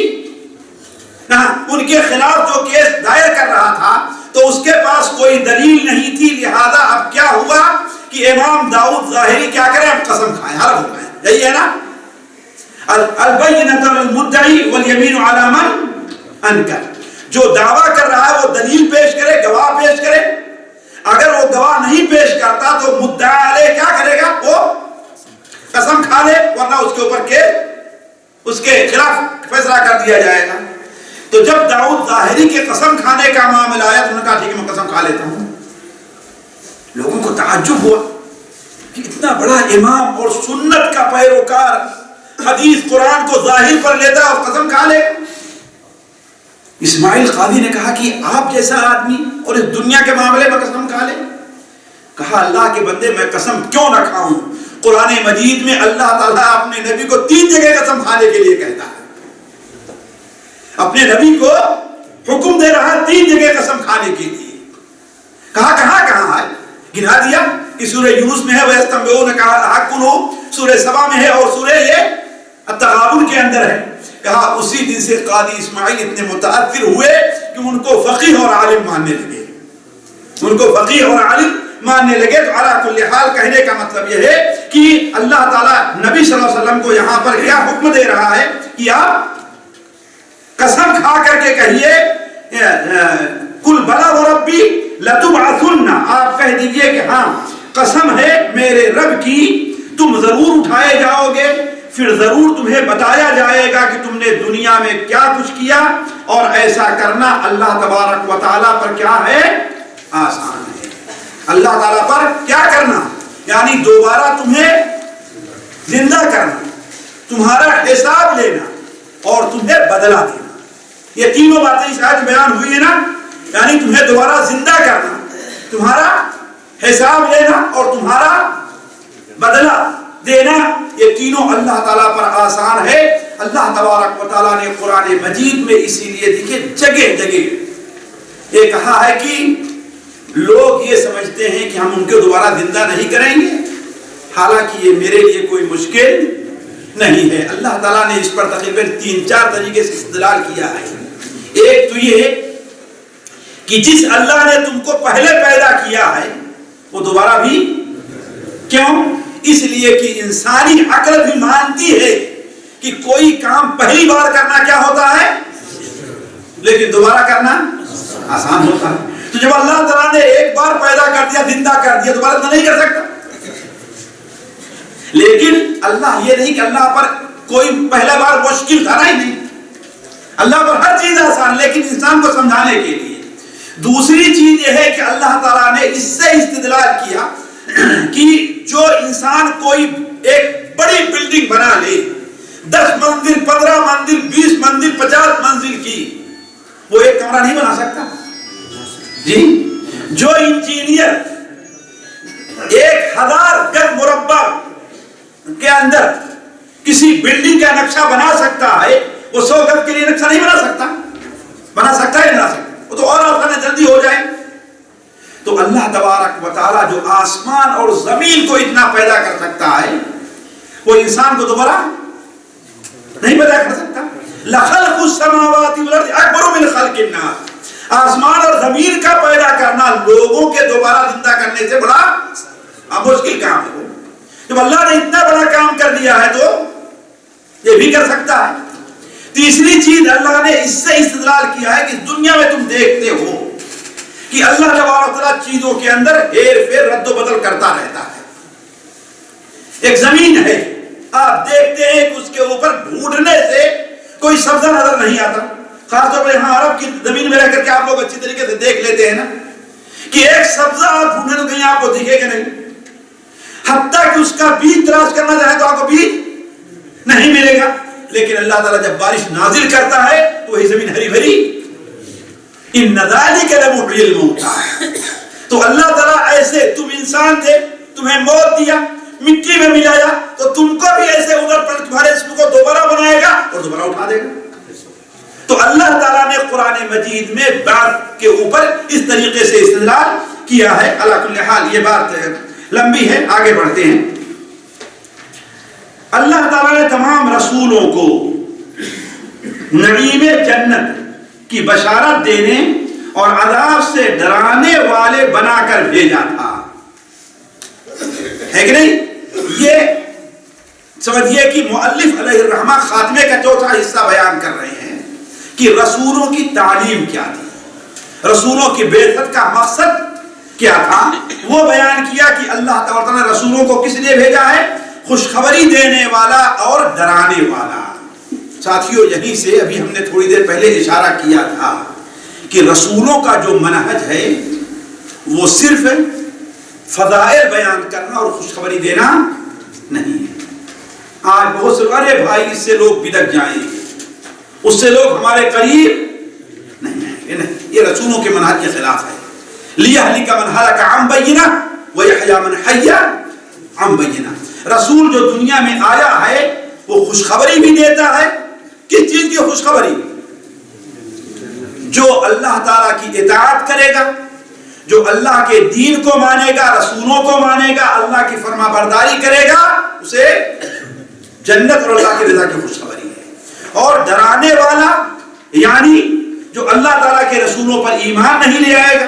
ان کے خلاف جو کیس دائر کر رہا تھا تو اس کے پاس کوئی دلیل نہیں تھی. لہذا اب کیا ہوا کہ امام داؤد ظاہری کیا کریں؟ اب قسم کھائیں، حلف اٹھائیں. یہی ہے نا، البینۃ علی المدعی والیمین علی من انکر. جو دعویٰ کر رہا ہے وہ دلیل پیش کرے، گواہ پیش کرے. اگر وہ گواہ نہیں پیش کرتا تو مدعا علیہ کیا کرے گا؟ وہ قسم کھا لے، ورنہ اس کے اوپر اس کے خلاف فیصلہ کر دیا جائے گا. تو جب داؤد ظاہری کے قسم کھانے کا معاملہ آیا تو انہوں نے کہا ٹھیک ہے میں قسم کھا لیتا ہوں. لوگوں کو تعجب ہوا کہ اتنا بڑا امام اور سنت کا پیروکار حدیث قرآن کو ظاہر پر لیتا ہے اور قسم کھا لے. اسماعیل قاضی نے کہا کہ آپ جیسا آدمی اور اس دنیا کے معاملے میں قسم کھا لے. کہا اللہ کے بندے میں قسم کیوں نہ کھاؤں؟ قرآن مجید میں اللہ تعالیٰ اپنے نبی کو 3 جگہ قسم کھانے کے لیے کہتا ہے. اپنے نبی کو حکم دے رہا ہے 3 جگہ قسم کھانے کے لیے. کہاں ہے؟ گنا دیا کہ سورہ یونس میں ہے وَيَسْتَنبِئُونَكَ حَقٌّ هُوَ، سورہ سبا میں ہے اور سورہ یہ التغابن کے اندر ہے. کہا اسی دن سے قاضی اسماعیل اتنے متاثر ہوئے کہ ان کو فقیہ اور عالم ماننے لگے. تو علی کل حال کہنے کا مطلب یہ ہے کہ اللہ تعالیٰ نبی صلی اللہ علیہ وسلم کو یہاں پر کیا حکم دے رہا ہے کہ آپ قسم کھا کر کے کہیے کل بلا وربی لتبعثن، آپ کہہ دیجئے کہ ہاں قسم ہے میرے رب کی تم ضرور اٹھائے جاؤ گے، پھر ضرور تمہیں بتایا جائے گا کہ تم نے دنیا میں کیا کچھ کیا. اور ایسا کرنا اللہ تبارک و تعالیٰ پر کیا ہے؟ آسان ہے. اللہ تعالیٰ پر کیا کرنا؟ یعنی دوبارہ تمہیں زندہ کرنا، تمہارا حساب لینا اور تمہیں بدلہ دینا. یہ تینوں باتیں اس آیت بیان ہوئی ہے نا. یعنی تمہیں دوبارہ زندہ کرنا، تمہارا حساب لینا اور تمہارا بدلہ دینا، یہ تینوں اللہ تعالیٰ پر آسان ہے. اللہ تبارک و تعالیٰ نے قرآن مجید میں اسی لیے دیکھیں جگہ جگہ یہ کہا ہے کہ لوگ یہ سمجھتے ہیں کہ ہم ان کو دوبارہ زندہ نہیں کریں گے، حالانکہ یہ میرے لیے کوئی مشکل نہیں ہے. اللہ تعالیٰ نے اس پر تقریباً 3-4 طریقے سے استدلال کیا ہے. ایک تو یہ کہ جس اللہ نے تم کو پہلے پیدا کیا ہے وہ دوبارہ بھی کیوں؟ اس لیے کہ انسانی عقل بھی مانتی ہے کہ کوئی کام پہلی بار کرنا کیا ہوتا ہے لیکن دوبارہ کرنا آسان ہوتا ہے. تو جب اللہ تعالیٰ نے ایک بار پیدا کر دیا، زندہ کر دیا، دوبارہ تو نہیں کر سکتا. لیکن اللہ یہ نہیں کہ اللہ پر کوئی پہلا بار مشکل تھا ہی نہیں، اللہ پر ہر چیز آسان، لیکن انسان کو سمجھانے کے لیے. دوسری چیز یہ ہے کہ اللہ تعالیٰ نے اس سے استدلال کیا کہ جو انسان کوئی ایک بڑی بلڈنگ بنا لے 10 منزل 15 منزل 20 منزل 50 منزل کی، وہ ایک کمرہ نہیں بنا سکتا جی. جو انجینئر 1000 گز مربع کے اندر کسی بلڈنگ کا نقشہ بنا سکتا ہے، وہ 100 گز کے لیے نقشہ نہیں بنا سکتا. بنا سکتا ہے نہیں بنا سکتا، وہ تو اور آسان ہے، جلدی ہو جائے. تو اللہ تبارک و تعالیٰ جو آسمان اور زمین کو اتنا پیدا کر سکتا ہے وہ انسان کو دوبارہ نہیں پیدا کر سکتا. لخلق السماوات والارض اکبر من خلق الناس، آسمان اور زمین کا پیدا کرنا لوگوں کے دوبارہ زندہ کرنے سے بڑا مشکل کام ہے. جب اللہ نے اتنا بڑا کام کر دیا ہے تو یہ بھی کر سکتا ہے. تیسری چیز اللہ نے اس سے استدلال کیا ہے کہ دنیا میں تم دیکھتے ہو کہ اللہ تبارک و تعالیٰ چیزوں کے اندر ہیر پھیر رد و بدل کرتا رہتا ہے. ایک زمین ہے، آپ دیکھتے ہیں کہ اس کے اوپر ڈھونڈنے سے کوئی سبزہ نظر نہیں آتا. خاص طور پر یہاں عرب کی زمین میں رہ کر کے آپ لوگ اچھی طریقے سے دیکھ لیتے ہیں نا کہ ایک سبزہ آپ ڈھونڈیں تو کہیں آپ کو دکھے گا نہیں، حتیٰ کہ اس کا بیج تلاش کرنا چاہے تو آپ کو بیج نہیں ملے گا. لیکن اللہ تعالیٰ جب بارش نازل کرتا ہے تو وہی زمین ہری بھری. ان ذالک لمحیی الموتیٰ. تو اللہ تعالیٰ ایسے، تم انسان تھے، تمہیں موت دیا، مٹی میں ملایا، تو تم کو بھی ایسے ادھر پر تمہارے اسم کو دوبارہ بنائے گا اور دوبارہ اٹھا دے گا۔ تو اللہ تعالیٰ نے قرآن مجید میں بعث کے اوپر اس طریقے سے استدلال کیا ہے۔ علی کل حال یہ بات لمبی ہے، آگے بڑھتے ہیں۔ اللہ تعالیٰ نے تمام رسولوں کو نعیم جنت کی بشارت دینے اور عذاب سے ڈرانے والے بنا کر بھیجا تھا، ہے کہ نہیں؟ یہ سمجھیے کہ مؤلف علیہ الرحمہ خاتمے کا چوتھا حصہ بیان کر رہے ہیں کہ رسولوں کی تعلیم کیا تھی، رسولوں کی بعثت کا مقصد کیا تھا۔ وہ بیان کیا کہ اللہ تعالیٰ نے رسولوں کو کس لیے بھیجا ہے؟ خوشخبری دینے والا اور ڈرانے والا۔ ساتھیوں، یہیں سے ابھی ہم نے تھوڑی دیر پہلے اشارہ کیا تھا کہ رسولوں کا جو منہج ہے وہ صرف فضائل بیان کرنا اور خوشخبری دینا نہیں ہے۔ آج بہت سے ارے بھائی اس سے لوگ بدک جائیں گے، اس سے لوگ ہمارے قریب نہیں آئیں گے، نہیں، یہ رسولوں کے منہج کے خلاف ہے۔ لِيَهْلِكَ مَنْ هَلَكَ عَنْ بَيِّنَةٍ وَيَحْيَىٰ مَنْ حَيَّ عَنْ بَيِّنَةٍ۔ رسول جو دنیا میں آیا ہے وہ خوشخبری بھی دیتا ہے۔ کس چیز کی خوشخبری؟ جو اللہ تعالیٰ کی اطاعت کرے گا، جو اللہ کے دین کو مانے گا، رسولوں کو مانے گا، اللہ کی فرما برداری کرے گا، اسے جنت اور اللہ کی رضا کی خوشخبری ہے۔ اور ڈرانے والا یعنی جو اللہ تعالیٰ کے رسولوں پر ایمان نہیں لے آئے گا،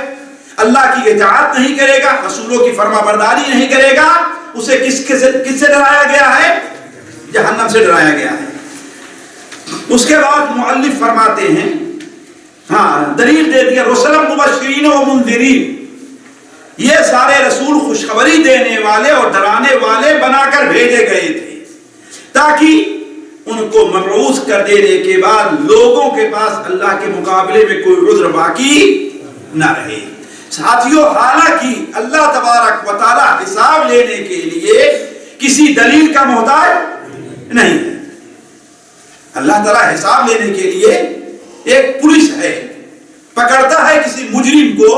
اللہ کی اطاعت نہیں کرے گا، رسولوں کی فرما برداری نہیں کرے گا، اسے کس سے ڈرایا گیا ہے؟ جہنم سے ڈرایا گیا ہے۔ اس کے بعد مؤلف فرماتے ہیں، دلیل دے دیا، رسلا مبشرین و منذرین، یہ سارے رسول خوشخبری دینے والے اور ڈرانے والے بنا کر بھیجے گئے تھے تاکہ ان کو مبعوث کر دینے کے بعد لوگوں کے پاس اللہ کے مقابلے میں کوئی عذر باقی نہ رہے۔ ساتھیوں، حالانکہ اللہ تبارک و تعالی حساب لینے کے لیے کسی دلیل کا محتاج نہیں ہے۔ اللہ تعالیٰ حساب لینے کے لیے ایک پولیس ہے، پکڑتا ہے کسی مجرم کو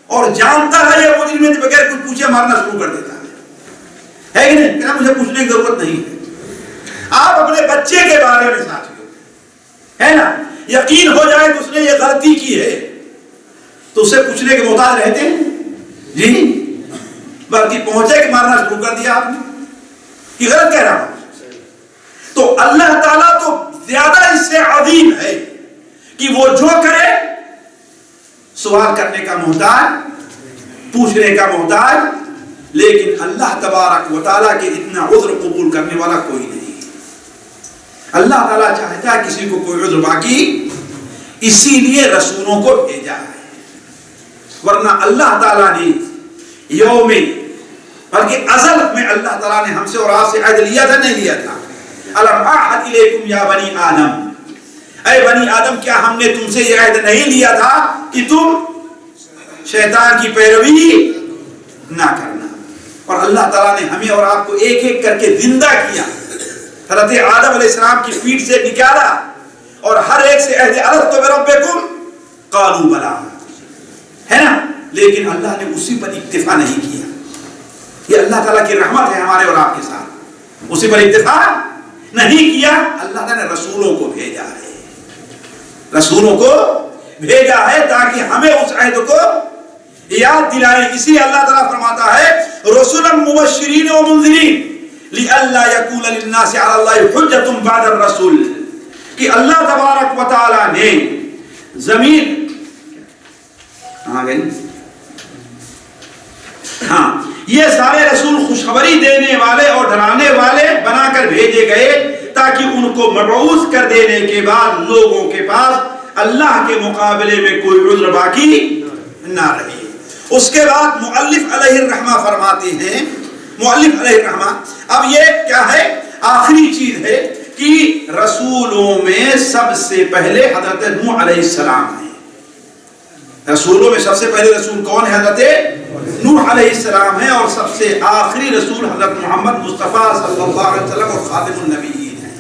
اور جانتا ہے یہ مجرم ہے، بغیر کچھ پوچھے مارنا شروع کر دیتا ہے کہ نہیں؟ کہنا مجھے پوچھنے کی ضرورت نہیں ہے۔ آپ اپنے بچے کے بارے میں ساتھیوں ہے نا، یقین ہو جائے کہ اس نے یہ غلطی کی ہے تو اسے پوچھنے کے محتاج رہتے ہیں؟ جی، بلکہ پہنچے کہ مارنا شروع کر دیا آپ نے کہ غلط کہہ رہا ہوں۔ تو اللہ تعالیٰ تو زیادہ اس سے عظیم ہے کہ وہ جو کرے سوال کرنے کا محتاج، پوچھنے کا محتاج، لیکن اللہ تبارک و تعالیٰ کے اتنا عذر قبول کرنے والا کوئی نہیں۔ اللہ تعالیٰ چاہتا ہے کسی کو کوئی عذر باقی، اسی لیے رسولوں کو بھیجا ہے، ورنہ اللہ تعالیٰ نے یوم بلکہ ازل میں اللہ تعالیٰ نے ہم سے اور آپ سے عہد لیا تھا نہیں لیا تھا؟ الم اعہد الیکم یا بنی آدم، اے بنی آدم کیا ہم نے تم سے یہ عہد نہیں لیا تھا کہ تم شیطان کی پیروی نہ کرنا؟ اور اللہ تعالیٰ نے ہمیں اور آپ کو ایک ایک کر کے زندہ کیا، حضرت آدم علیہ السلام کی پیٹھ سے نکالا اور ہر ایک سے عہد الست بربکم قالوا بلا، ہے نا؟ لیکن اللہ نے اسی پر اکتفا نہیں کیا۔ یہ اللہ تعالیٰ کی رحمت ہے ہمارے اور آپ کے ساتھ، اسی پر اکتفا نہیں کیا، اللہ تعالیٰ نے رسولوں کو بھیجا ہے، رسولوں کو بھیجا ہے تاکہ ہمیں اس عہد کو یاد دلائیں۔ اسی لیے اللہ تعالیٰ فرماتا ہے رسولا مبشرین و منذرین لئلا یکون للناس علی اللہ حجۃ بعد الرسول، کہ اللہ تبارک و تعالیٰ نے زمین یہ سارے رسول خوشخبری دینے والے اور ڈرانے والے بنا کر بھیجے گئے تاکہ ان کو مبعوث کر دینے کے بعد لوگوں کے پاس اللہ کے مقابلے میں کوئی عذر باقی نہ رہے۔ اس کے بعد مؤلف علیہ الرحمہ فرماتے ہیں، مؤلف علیہ الرحمہ اب یہ کیا ہے؟ آخری چیز ہے کہ رسولوں میں سب سے پہلے حضرت نوح علیہ السلام ہیں۔ رسولوں میں سب سے پہلے رسول کون ہے؟ حضرت نوح علیہ السلام ہے، اور سب سے آخری رسول حضرت محمد مصطفیٰ صلی اللہ علیہ وسلم اور خاتم النبیین ہیں،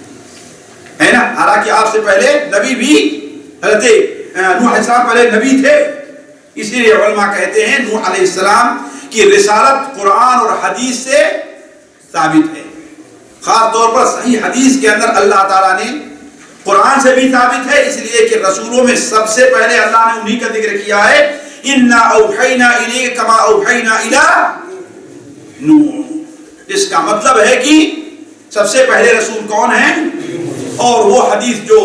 ہے نا؟ حالانکہ آپ سے پہلے نبی بھی حضرت نوح علیہ السلام پہلے نبی تھے، اسی لیے علماء کہتے ہیں نوح علیہ السلام کی رسالت قرآن اور حدیث سے ثابت ہے. خاص طور پر صحیح حدیث کے اندر اللہ تعالیٰ نے قرآن سے بھی ثابت ہے، اس لیے کہ رسولوں میں سب سے پہلے اللہ نے انہی کا ذکر کیا ہے، اِنَّا أَوْحَيْنَا إِلَيْكَ كَمَا أَوْحَيْنَا إِلَىٰ نوح. اس کا مطلب ہے کہ سب سے پہلے رسول کون ہیں؟ اور وہ حدیث جو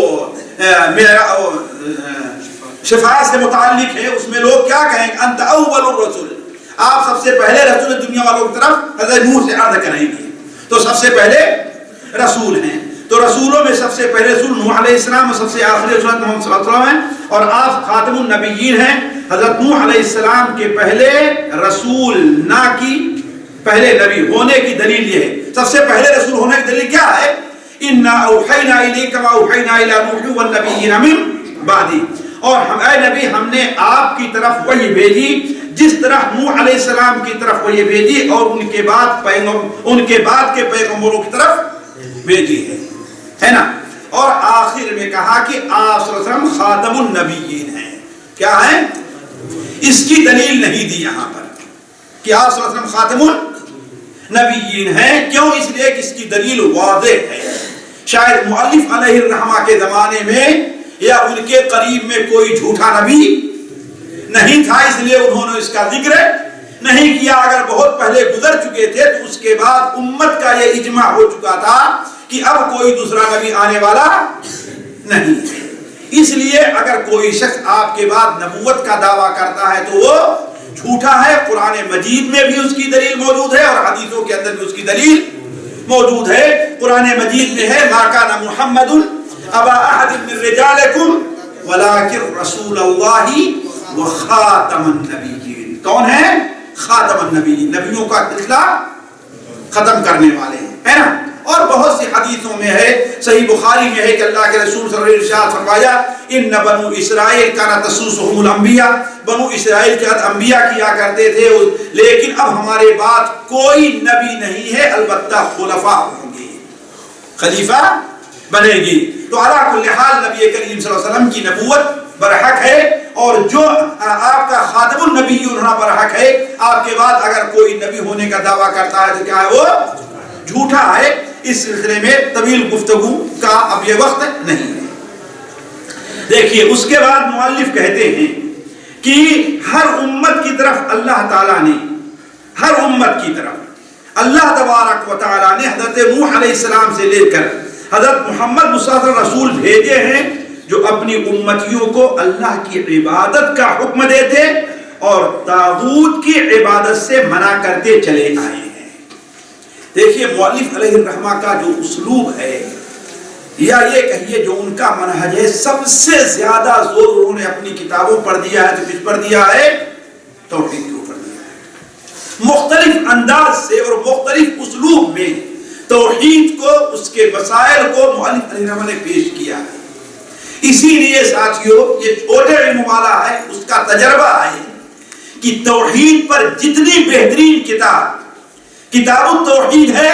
شفاعت سے متعلق ہے اس میں لوگ کیا کہیں گے؟ انت اول الرسول، آپ سب سے پہلے رسول دنیا والوں کی طرف حضرت نوح سے عرض کریں گے. تو سب سے پہلے رسول ہیں. تو رسولوں میں سب سے پہلے رسول نوح علیہ السلام اور سب سے آخری رسول محمد صلی اللہ علیہ وسلم ہیں، اور آپ خاتم النبیین ہیں. حضرت نوح علیہ السلام کے پہلے رسول نہ کی پہلے نبی ہونے کی دلیل یہ ہے. سب سے پہلے رسول ہونے کی دلیل کیا ہے؟ اِنَّا أَوْحَيْنَا إِلَيْكَ كَمَا أَوْحَيْنَا إِلَىٰ نُوحٍ وَالنَّبِيِّينَ مِن بَعْدِهِ. اور اے نبی ہم نے آپ کی طرف وحی بھیجی جس طرح نوح علیہ السلام کی طرف وحی بھیجی اور ان کے بعد کے پیغمبروں کی طرف بھیجی ہے نا. اور آخر میں کہا کہ آپ صلی اللہ علیہ وسلم خاتم النبیین ہیں. کیا ہیں؟ اس کی دلیل نہیں دی یہاں پر کہ آپ صلی اللہ علیہ وسلم خاتم النبیین ہیں. کیوں؟ اس لیے کہ اس کی دلیل واضح ہے. شاید مؤلف علیہ الرحمہ کے زمانے میں یا ان کے قریب میں کوئی جھوٹا نبی نہیں تھا، اس لیے انہوں نے اس کا ذکر نہیں کیا. اگر بہت پہلے گزر چکے تھے تو اس کے بعد امت کا یہ اجماع ہو چکا تھا کہ اب کوئی دوسرا نبی آنے والا نہیں ہے. اس لیے اگر کوئی شخص آپ کے بعد نبوت کا دعویٰ کرتا ہے تو وہ جھوٹا ہے. قرآن مجید میں بھی اس کی دلیل موجود ہے اور حدیثوں کے اندر بھی اس کی دلیل موجود ہے. قرآن مجید میں ہے مَا كَانَ مُحَمَّدٌ أَبَا أَحَدٍ مِّن رِّجَالِكُمْ وَلَٰكِن رَّسُولَ اللَّهِ وَخَاتَمَ النَّبِيِّينَ. کون ہے؟ خاتم النبیین، نبیوں کا سلسلہ ختم کرنے والے ہیں، ہے نا. اور بہت سی حدیثوں میں ہے، صحیح بخاری میں ہے کہ اللہ کے رسول صلی اللہ علیہ وسلم نے فرمایا ان بنو اسرائیل کانت تسوسهم الانبیاء، بنو اسرائیل کے بعد انبیاء کیا کرتے تھے، لیکن اب ہمارے بعد کوئی نبی نہیں ہے، البتہ خلفاء ہوں گے، خلیفہ بنے گی. تو علی کل حال نبی کریم صلی اللہ علیہ وسلم کی نبوت برحق ہے، اور جو آپ کا خاتم النبی ہونا برحق ہے. آپ کے بعد اگر کوئی نبی ہونے کا دعویٰ کرتا ہے تو کیا ہے؟ وہ جھوٹا ہے. اس سلسلے میں طویل گفتگو کا اب یہ وقت نہیں ہے. دیکھیے اس کے بعد مؤلف کہتے ہیں کہ ہر امت کی طرف اللہ تعالیٰ نے، ہر امت کی طرف اللہ تبارک و تعالیٰ نے حضرت نوح علیہ السلام سے لے کر حضرت محمد مصطفیٰ رسول بھیجے ہیں جو اپنی امتیوں کو اللہ کی عبادت کا حکم دیتے اور طاغوت کی عبادت سے منع کرتے چلے آئے ہیں. دیکھیے مؤلف علیہ الرحمہ کا جو اسلوب ہے یا یہ کہیے جو ان کا منہج ہے، سب سے زیادہ زور انہوں نے اپنی کتابوں پر دیا ہے. تو کس پر دیا ہے؟ توحید کے اوپر دیا ہے. مختلف انداز سے اور مختلف اسلوب میں توحید کو، اس کے مسائل کو مؤلف علیہ الرحمہ نے پیش کیا ہے. اسی لیے ساتھیوں یہ چھوٹے علم والا ہے، اس کا تجربہ ہے کہ توحید پر جتنی بہترین کتاب التوحید ہے،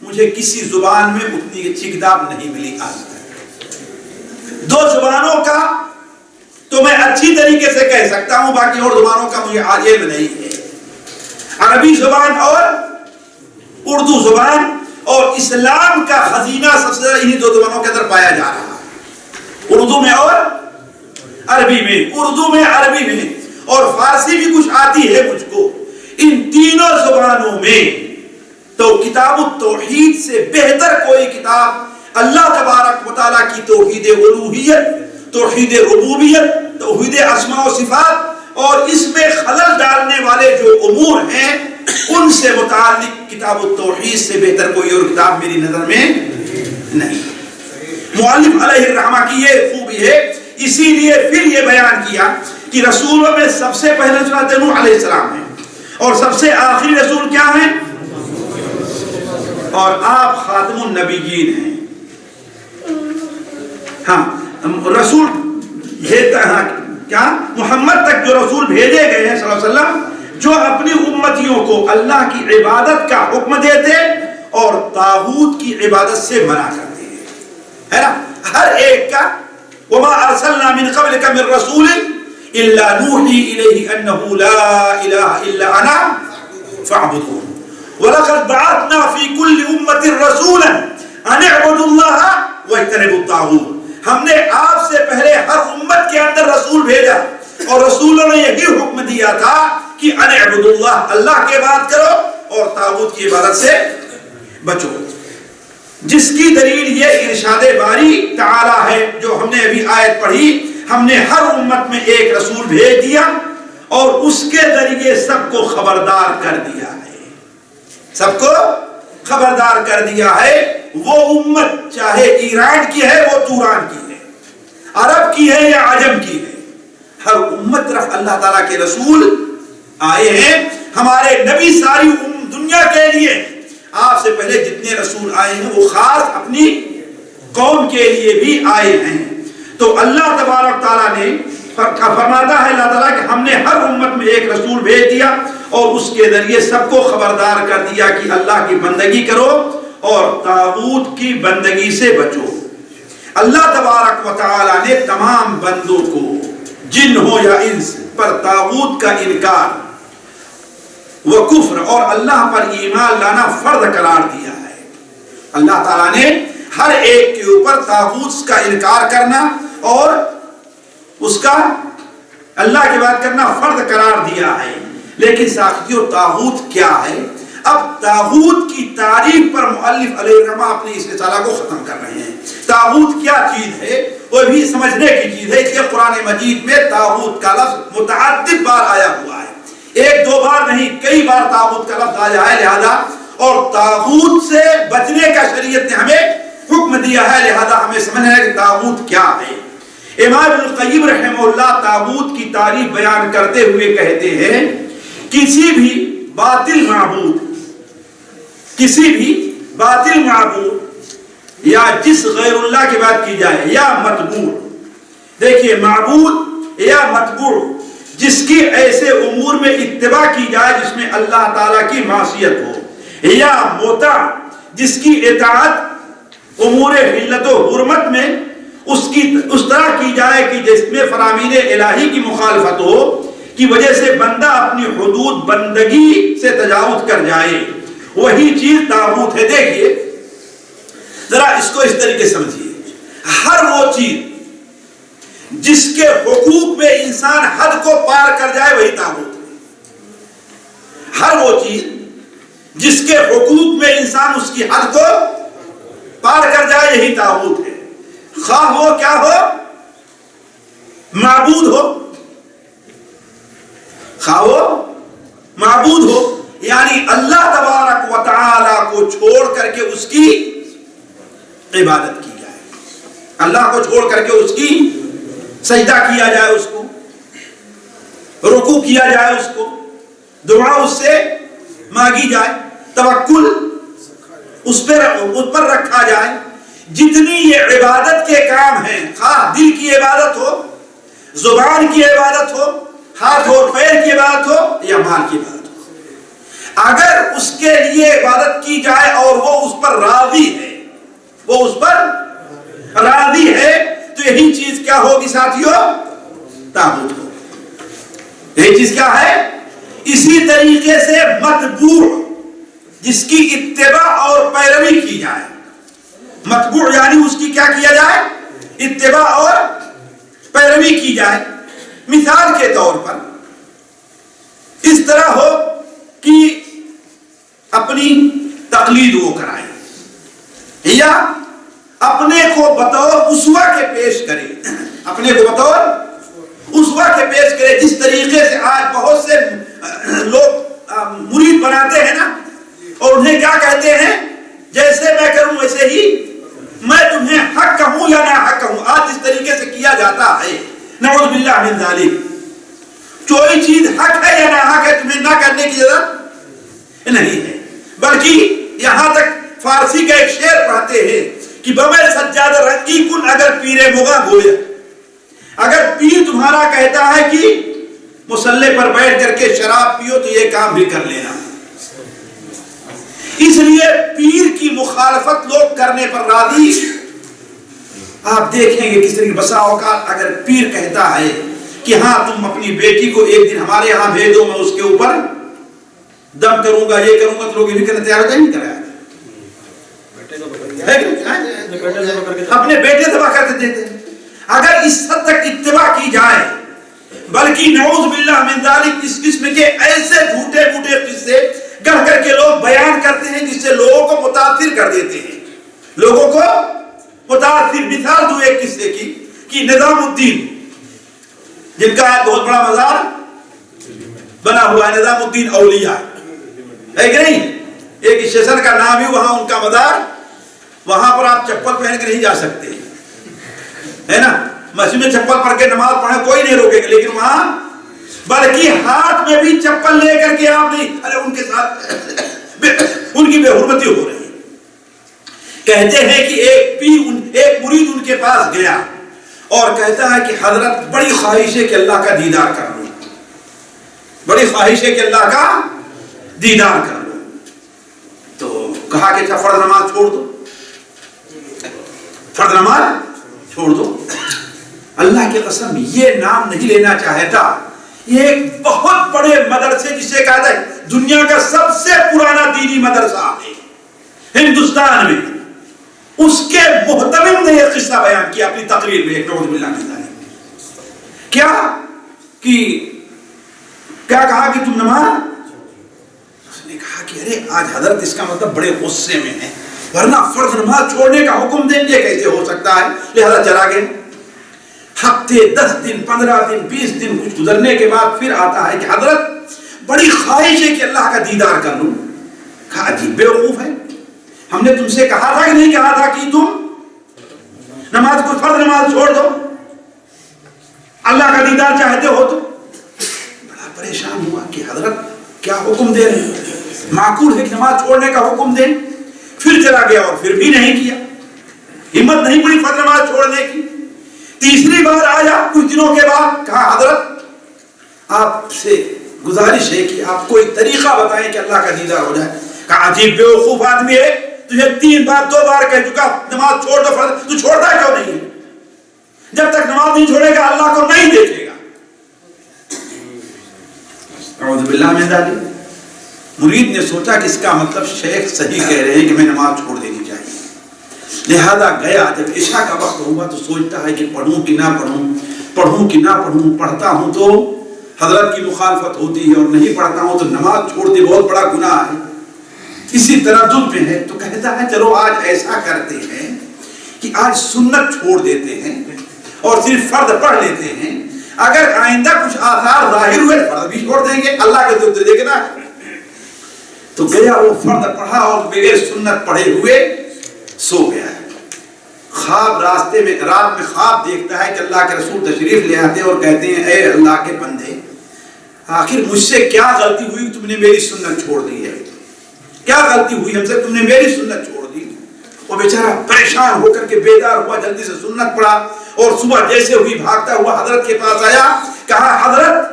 مجھے کسی زبان میں اتنی اچھی کتاب نہیں ملی آج تک. دو زبانوں کا تو میں اچھی طریقے سے کہہ سکتا ہوں، باقی اور زبانوں کا مجھے علم نہیں ہے. عربی زبان اور اردو زبان، اور اسلام کا خزینہ سب سے زیادہ انہی دو زبانوں کے اندر پایا جا رہا ہے، اردو میں اور عربی میں. اردو میں، عربی میں، اور فارسی بھی کچھ آتی ہے مجھ کو. ان تینوں زبانوں میں تو کتاب التوحید سے بہتر کوئی کتاب اللہ تبارک و تعالیٰ کی توحید الوہیت، توحید ربوبیت، توحید اسماء و صفات اور اس میں خلل ڈالنے والے جو امور ہیں ان سے متعلق کتاب التوحید سے بہتر کوئی اور کتاب میری نظر میں نہیں. مؤلف علیہ الرحمہ کی یہ خوبی ہے. اسی لیے پھر یہ بیان کیا کہ رسولوں میں سب سے پہلے حضرت نوح علیہ السلام ہیں اور سب سے آخری رسول کیا ہیں؟ اور آپ خاتم النبیین ہیں. ہاں رسول کیا محمد تک جو رسول بھیجے گئے ہیں صلی اللہ علیہ وسلم، جو اپنی امتیوں کو اللہ کی عبادت کا حکم دیتے اور طاغوت کی عبادت سے منع کرتے ہیں، ہے نا. ہر ایک کا وَمَا أَرْسَلْنَا مِن قَبْلِكَ مِن رَّسُولٍ الا نوحی الیہ انہ لا الہ الا انا فاعبدون وَلَقَدْ بَعَثْنَا فِي كُلِّ أُمَّةٍ رَسُولًا أَنِ اعْبُدُوا اللَّهَ وَاجْتَنِبُوا الطَّاغُوتَ ہم نے آپ سے پہلے ہر امت کے اندر رسول بھیجا اور رسولوں نے یہی حکم دیا تھا کہ أَنِ اعْبُدُوا اللَّهَ اللہ کی عبادت کرو اور طاغوت کی عبادت سے بچو، جس کی دلیل یہ ارشاد باری تعالی ہے جو ہم نے ابھی آیت پڑھی، ہم نے ہر امت میں ایک رسول بھیج دیا اور اس کے ذریعے سب کو خبردار کر دیا ہے، سب کو خبردار کر دیا ہے۔ وہ امت چاہے ایران کی ہے، وہ توران کی ہے، عرب کی ہے یا عجم کی ہے، ہر امت طرف اللہ تعالیٰ کے رسول آئے ہیں۔ ہمارے نبی ساری دنیا کے لیے، آپ سے پہلے جتنے رسول آئے ہیں وہ خاص اپنی قوم کے لیے بھی آئے ہیں۔ تو اللہ تبارک تعالیٰ نے فرماتا ہے اللہ تعالیٰ کہ ہم نے ہر امت میں ایک رسول بھیج دیا اور اس کے ذریعے سب کو خبردار کر دیا کہ اللہ کی بندگی کرو اور طاغوت کی بندگی سے بچو۔ اللہ تبارک و تعالیٰ نے تمام بندوں کو، جن ہو یا انس، پر طاغوت کا انکار و کفر اور اللہ پر ایمان لانا فرض قرار دیا ہے۔ اللہ تعالیٰ نے ہر ایک کے اوپر طاغوت کا انکار کرنا اور اس کا اللہ کی بات کرنا فرض قرار دیا ہے۔ لیکن ساتھیو طاغوت کیا ہے؟ اب طاغوت کی تعریف پر مؤلف علیہ الرحمہ اپنی اس رسالہ کو ختم کر رہے ہیں۔ طاغوت کیا چیز ہے وہ بھی سمجھنے کی چیز ہے، اس لیے قرآن مجید میں طاغوت کا لفظ متعدد بار آیا ہوا ہے، ایک دو بار نہیں، کئی بار طاغوت کا لفظ آیا ہے، لہذا اور طاغوت سے بچنے کا شریعت نے ہمیں حکم دیا ہے، لہذا ہمیں سمجھنا ہے کہ طاغوت کیا ہے۔ امام ابن القیم رحمہ اللہ طاغوت کی تعریف بیان کرتے ہوئے کہتے ہیں کسی بھی باطل معبود یا جس غیر اللہ کی بات کی جائے یا متبوع، دیکھیے معبود یا متبوع جس کی ایسے امور میں اتباع کی جائے جس میں اللہ تعالیٰ کی معصیت ہو، یا مطاع جس کی اطاعت امور حلت و حرمت میں اس طرح کی جائے کہ جس میں فرامین الہی کی مخالفت ہو کی وجہ سے بندہ اپنی حدود بندگی سے تجاوز کر جائے، وہی چیز طاغوت ہے۔ دیکھیے ذرا اس کو اس طریقے سمجھیے، ہر وہ چیز جس کے حقوق میں انسان حد کو پار کر جائے وہی طاغوت ہے۔ ہر وہ چیز جس کے حقوق میں انسان اس کی حد کو پار کر جائے یہی طاغوت ہے، خواہ وہ کیا ہو، معبود ہو، خواہ وہ معبود ہو، یعنی اللہ تبارک و تعالی کو چھوڑ کر کے اس کی عبادت کی جائے، اللہ کو چھوڑ کر کے اس کی سجدہ کیا جائے، اس کو رکوع کیا جائے، اس کو دعا اس سے مانگی جائے، توکل اس پر رکھا جائے۔ جتنی یہ عبادت کے کام ہیں، خواہ دل کی عبادت ہو، زبان کی عبادت ہو، ہاتھ اور پیر کی عبادت ہو یا مال کی عبادت ہو، اگر اس کے لیے عبادت کی جائے اور وہ اس پر راضی ہے، وہ اس پر راضی ہے، تو یہی چیز کیا ہوگی ساتھیو؟ طاغوت ہو۔ یہی چیز کیا ہے؟ اسی طریقے سے متبوع جس کی اتباع اور پیروی کی جائے، متبوع یعنی اس کی کیا کیا جائے؟ اتباع اور پیروی کی جائے۔ مثال کے طور پر اس طرح ہو کہ اپنی تقلید وہ کرائے یا اپنے کو بطور اسوہ کے پیش کرے، اپنے کو بطور اسوہ کے پیش کرے، جس طریقے سے آج بہت سے لوگ مرید بناتے ہیں نا، اور انہیں کیا کہتے ہیں، جیسے میں کروں ویسے ہی میں تمہیں حق کہوں یا نہ حق کہوں، آج اس طریقے سے کیا جاتا ہے، نعوذ باللہ من ذالک۔ کوئی چیز حق ہے یا نہ حق ہے تمہیں نہ کرنے کی ضرورت نہیں ہے، بلکہ یہاں تک فارسی کا ایک شعر پڑھتے ہیں کہ بمے سجادہ رنگی کن اگر پیرے مغا گویا، اگر پیر تمہارا کہتا ہے کہ مصلی پر بیٹھ کر کے شراب پیو تو یہ کام بھی کر لینا۔ اس لیے پیر کی مخالفت لوگ کرنے پر راضی، آپ دیکھیں گے کس طریقے بسا اوقات اگر پیر کہتا ہے کہ ہاں تم اپنی بیٹی کو ایک دن ہمارے یہاں بھیجو، میں اس کے اوپر دم کروں گا، یہ کروں گا، تو لوگ یہ بھی کرنے تیار ہوتے نہیں کرایا، اپنے بیٹے ذبح کر کے دیتے ہیں۔ اگر اس حد تک اتباع کی جائے، بلکہ نعوذ باللہ من ذالک اس قسم کے ایسے جھوٹے موٹے قصے گڑھ کر کے لوگ بیان کرتے ہیں جس سے لوگوں کو متاثر کر دیتے ہیں، لوگوں کو متاثر۔ مثال دو ایک قصے کی کہ نظام الدین، جن کا ایک بہت بڑا مزار بنا ہوا ہے، نظام الدین اولیاء ہے کہ نہیں، ایک اسٹیشن کا نام ہی وہاں ان کا مزار، وہاں پر آپ چپل پہن کے نہیں جا سکتے، ہے نا، مسجد میں چپل پڑھ کے نماز پڑھیں کوئی نہیں روکے گا، لیکن وہاں بلکہ ہاتھ میں بھی چپل لے کر کے آپ نہیں، ارے ان کے ساتھ ان کی بے حرمتی ہو رہی ہے۔ کہتے ہیں کہ ایک مرید ان کے پاس گیا اور کہتا ہے کہ حضرت بڑی خواہش ہے کہ اللہ کا دیدار کر لوں، بڑی خواہش ہے کہ اللہ کا دیدار کر لوں۔ تو کہا کہ اچھا فرض نماز چھوڑ دو، فرض نماز چھوڑ دو۔ اللہ کی قسم یہ نام نہیں لینا چاہتا، یہ ایک بہت بڑے مدرسے جسے کہتا ہے دنیا کا سب سے پرانا دینی مدرسہ ہے ہندوستان میں، اس کے محتمم نے یہ قصہ بیان کیا اپنی تقریر میں، ایک نعوذ باللہ من ذالک۔ کیا کہا کہ تم نماز، اس نے کہا کہ ارے آج حضرت اس کا مطلب بڑے غصے میں ہے، ورنہ فرض نماز چھوڑنے کا حکم دیں گے کیسے ہو سکتا ہے، لہذا چلا گئے۔ ہفتے 10 دن 15 دن 20 دن کچھ گزرنے کے بعد پھر آتا ہے کہ حضرت بڑی خواہش ہے کہ اللہ کا دیدار کر لوں۔ کہا عجیب بیوقوف ہے، ہم نے تم سے کہا تھا کہ نہیں کہا تھا کہ تم نماز کو فرض نماز چھوڑ دو، اللہ کا دیدار چاہتے ہو تو؟ بڑا پریشان ہوا کہ حضرت کیا حکم دے رہے ہیں، معقول ہے کہ نماز چھوڑنے کا حکم دیں؟ پھر چلا گیا اور پھر بھی نہیں کیا، ہمت نہیں پڑی فرض نماز چھوڑنے کی۔ تیسری بار آیا کچھ دنوں کے بعد، کہا حضرت آپ سے گزارش ہے کہ آپ کوئی طریقہ بتائیں کہ اللہ کا دیدار ہو جائے۔ کہا عجیب بیوقوف آدمی ہے، تجھے 3 بار 2 بار کہہ چکا نماز چھوڑ دو، فرض تو چھوڑتا کیوں نہیں ہے؟ جب تک نماز نہیں چھوڑے گا اللہ کو نہیں دیکھے گا۔ اعوذ باللہ من ذالک۔ مرید نے سوچا کہ اس کا مطلب شیخ صحیح کہہ رہے ہیں کہ میں نماز چھوڑ دینی چاہیے، لہذا گیا۔ جب عشاء کا وقت ہوا تو سوچتا ہے کہ پڑھوں کہ نہ پڑھوں، پڑھوں کہ نہ پڑھوں، پڑھتا ہوں تو حضرت کی مخالفت ہوتی ہے، اور نہیں پڑھتا ہوں تو نماز چھوڑ دی بہت بڑا گناہ ہے، اسی تردد میں ہے۔ تو کہتا ہے چلو آج ایسا کرتے ہیں کہ آج سنت چھوڑ دیتے ہیں اور صرف فرض پڑھ لیتے ہیں، اگر آئندہ کچھ آثار ظاہر ہوئے فرض بھی چھوڑ دیں گے، اللہ کے دل سے دیکھنا۔ تو گیا وہ فرض پڑھا اور بغیر سنت پڑھے ہوئے سو گیا۔ خواب راستے میں رات میں خواب دیکھتا ہے کہ اللہ کے رسول تشریف لے آتے اور کہتے ہیں اے اللہ کے بندے، آخر مجھ سے کیا غلطی ہوئی تم نے میری سنت چھوڑ دی ہے، کیا غلطی ہوئی ہم سے تم نے میری سنت چھوڑ دی؟ وہ بیچارہ پریشان ہو کر کے بیدار ہوا، جلدی سے سنت پڑھا اور صبح جیسے ہوئی بھاگتا ہوا حضرت کے پاس آیا۔ کہا حضرت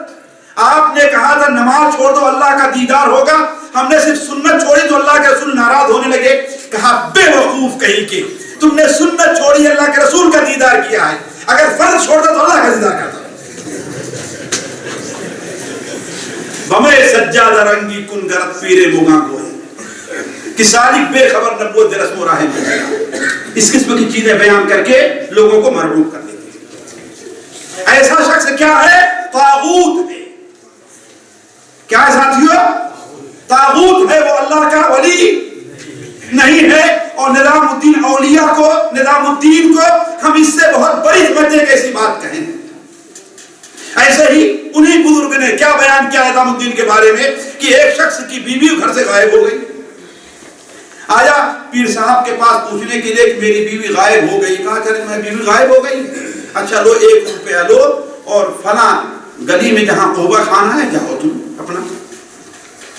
آپ نے کہا تھا نماز چھوڑ دو اللہ کا دیدار ہوگا، ہم نے صرف سنت چھوڑی تو اللہ کے رسول ناراض ہونے لگے۔ کہا بے وقوف کہیں کے، تم نے سنت چھوڑی اللہ کے رسول کا دیدار کیا ہے، اگر فرض چھوڑتا تو اللہ کا دیدار کرتا۔ بمے سجادہ رنگی کن گرت پیرے موگاں کو ہے کہ سالک بے خبر نبوت رسم و راہ میں، اس قسم کی چیزیں بیان کر کے لوگوں کو مرغوب کر دیتے ہیں۔ ایسا شخص کیا ہے؟ طاغوت ہے۔ کیا ہے ساتھیو؟ طاغوت ہے، وہ اللہ کا ولی نہیں ہے۔ اور نظام الدین اولیاء کو، نظام الدین کو ہم اس سے بہت بڑی سمجھتے ہیں کہ ایسی بات کہیں۔ ایسے ہی انہی بزرگ نے کیا بیان کیا نظام الدین کے بارے میں کہ ایک شخص کی بیوی گھر سے غائب ہو گئی، آیا پیر صاحب کے پاس پوچھنے کے لیے کہ میری بیوی غائب ہو گئی۔ کہا چلے میں بیوی غائب ہو گئی، اچھا لو 1 روپیہ لو اور فلاں گلی میں جہاں قوبہ خانہ ہے جاؤ تم اپنا۔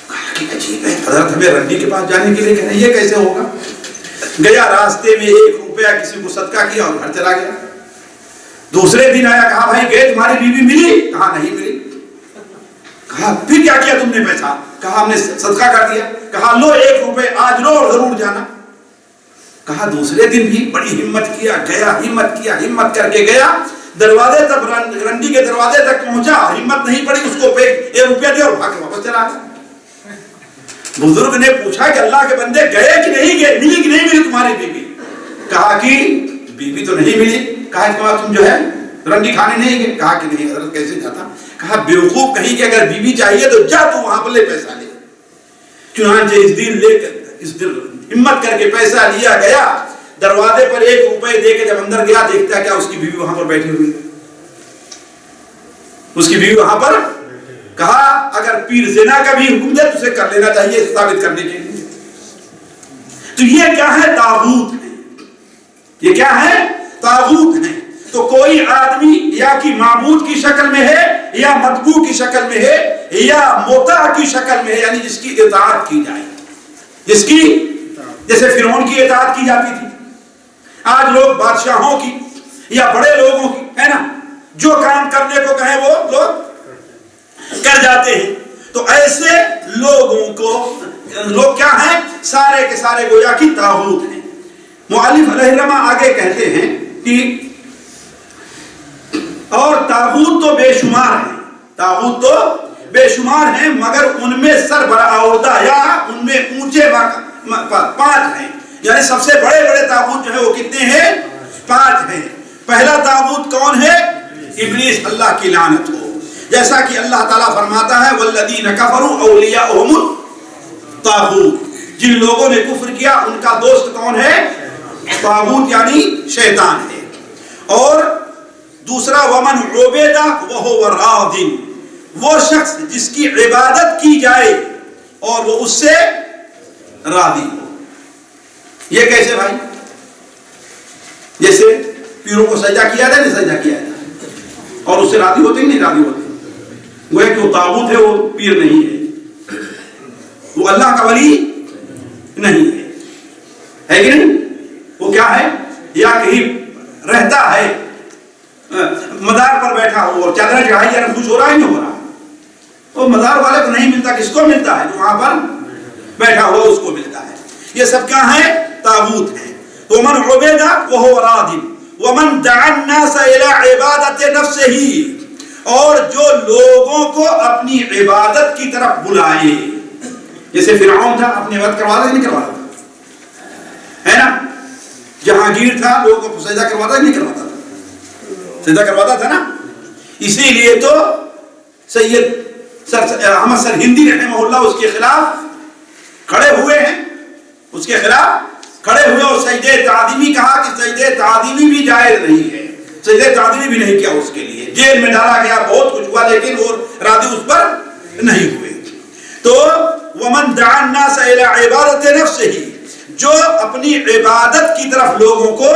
کہا کہ عجیب ہے، حضرت ہمیں رنڈی کے پاس جانے کے لیے کہہ رہے ہیں، یہ کیسے ہوگا؟ گیا راستے میں 1 روپیہ کسی کو صدقہ کیا اور گھر چلا گیا۔ دوسرے دن آیا، کہا بھائی گئے تمہاری بیوی ملی؟ کہا نہیں ملی۔ کہا پھر کیا کیا تم نے پیسہ؟ کہا ہم نے صدقہ کر دیا۔ کہا لو 1 روپے آج لو اور ضرور جانا۔ کہا دوسرے دن بھی بڑی ہمت کیا، گیا ہمت کیا، ہمت کر کے گیا، دروازے تک رنڈی کے دروازے تک پہنچا، ہمت نہیں پڑی، اس کو 1 روپیہ دیا اور بھاگ کے واپس چلا گیا۔ بزرگ نے پوچھا کہ اللہ کے بندے گئے کہ نہیں گئے، ملی کہ نہیں ملی تمہاری بیوی؟ کہا کہ بیوی تو نہیں ملی۔ کہا کہ تم جو ہے رنڈی کھانے نہیں گئے؟ کہا کہ نہیں حضرت، کیسے جاتا؟ کہا بیوقوف کہیں کہ اگر بیوی چاہیے تو جا، تو وہاں پر لے پیسہ لے۔ چنانچہ اس دن ہمت کر کے پیسہ لیا گیا، دروازے پر 1 روپے دے کے جب اندر گیا، دیکھتا کیا اس کی بیوی وہاں پر بیٹھی ہوئی، اس کی بیوی وہاں پر۔ کہا اگر پیر زنا کا بھی حکم دے تو اسے کر لینا چاہیے ثابت کرنے کے لیے۔ تو یہ کیا ہے؟ طاغوت ہے۔ یہ کیا ہے؟ طاغوت ہے۔ تو کوئی آدمی یا کی معبود کی شکل میں ہے، یا متبوع کی شکل میں ہے، یا مطاع کی شکل میں ہے، یعنی جس کی اطاعت کی جائے، جس کی، جیسے فرعون کی اطاعت کی جاتی تھی، آج لوگ بادشاہوں کی یا بڑے لوگوں کی، ہے نا، جو کام کرنے کو کہیں وہ لوگ کر جاتے ہیں۔ تو ایسے لوگوں کو لوگ کیا ہیں؟ سارے کے سارے گویا کی طاغوت ہیں۔ مؤلف علیہ الرحمہ آگے کہتے ہیں کہ اور طاغوت تو بے شمار ہیں، طاغوت تو بے شمار ہیں، مگر ان میں سربراہ یا ان میں اونچے 5 ہیں، یعنی سب سے بڑے بڑے طاغوت جو ہیں وہ کتنے ہیں؟ 5 ہیں۔ پہلا طاغوت کون ہے؟ ابلیس، اللہ کی لعنت ہو۔ جیسا کہ اللہ تعالیٰ فرماتا ہے والذین کفروا اولیاؤہم الطاغوت، جن لوگوں نے کفر کیا ان کا دوست کون ہے؟ طاغوت یعنی شیطان ہے۔ اور دوسرا ومن عبد وهو راض، وہ شخص جس کی عبادت کی جائے اور وہ اس سے راضی ہو۔ یہ کیسے بھائی؟ جیسے پیروں کو سجدہ کیا جائے، نہیں سجدہ کیا جائے، اور اس سے راضی ہوتے ہی نہیں راضی ہوتے، وہ ہے کہ وہ طاغوت ہے، وہ پیر نہیں ہے، وہ اللہ کا ولی نہیں ہے کہ نہیں؟ وہ کیا ہے؟ یا کہیں رہتا ہے مزار پر بیٹھا ہو اور چادر چڑھائی جا رہا، خوش ہو رہا ہے نہیں ہو رہا؟ وہ مزار والے کو نہیں ملتا، کس کو ملتا ہے؟ جو وہاں پر بیٹھا ہوا اس کو ملتا ہے۔ یہ سب کیا ہے؟ طاغوت ہیں۔ ومن عبد وهو راض ومن دعا الناس الى عبادت نفسه، اور جو لوگوں کو اپنی عبادت کی طرف بلائے، جیسے فرعون تھا، اپنی عبادت کرواتا نہیں کرواتا ہے نا، جہانگیر تھا، لوگوں کو سجدہ کرواتا نہیں کرواتا تھا، سجدہ کرواتا تھا نا۔ اسی لیے تو سید احمد سرہندی رحمہ اللہ اس کے خلاف کھڑے ہوئے ہیں، اس کے خلاف کھڑے ہوئے اور سجدہ تعظیمی کہا کہ سجدہ تعظیمی بھی جائز نہیں ہے، سجدہ تعظیمی بھی نہیں کیا اس کے لیے، جیل میں ڈالا گیا، بہت کچھ ہوا، لیکن وہ راضی اس پر نہیں ہوئے۔ تو ومن دعا الناس الى عبادت نفسه، جو اپنی عبادت کی طرف لوگوں کو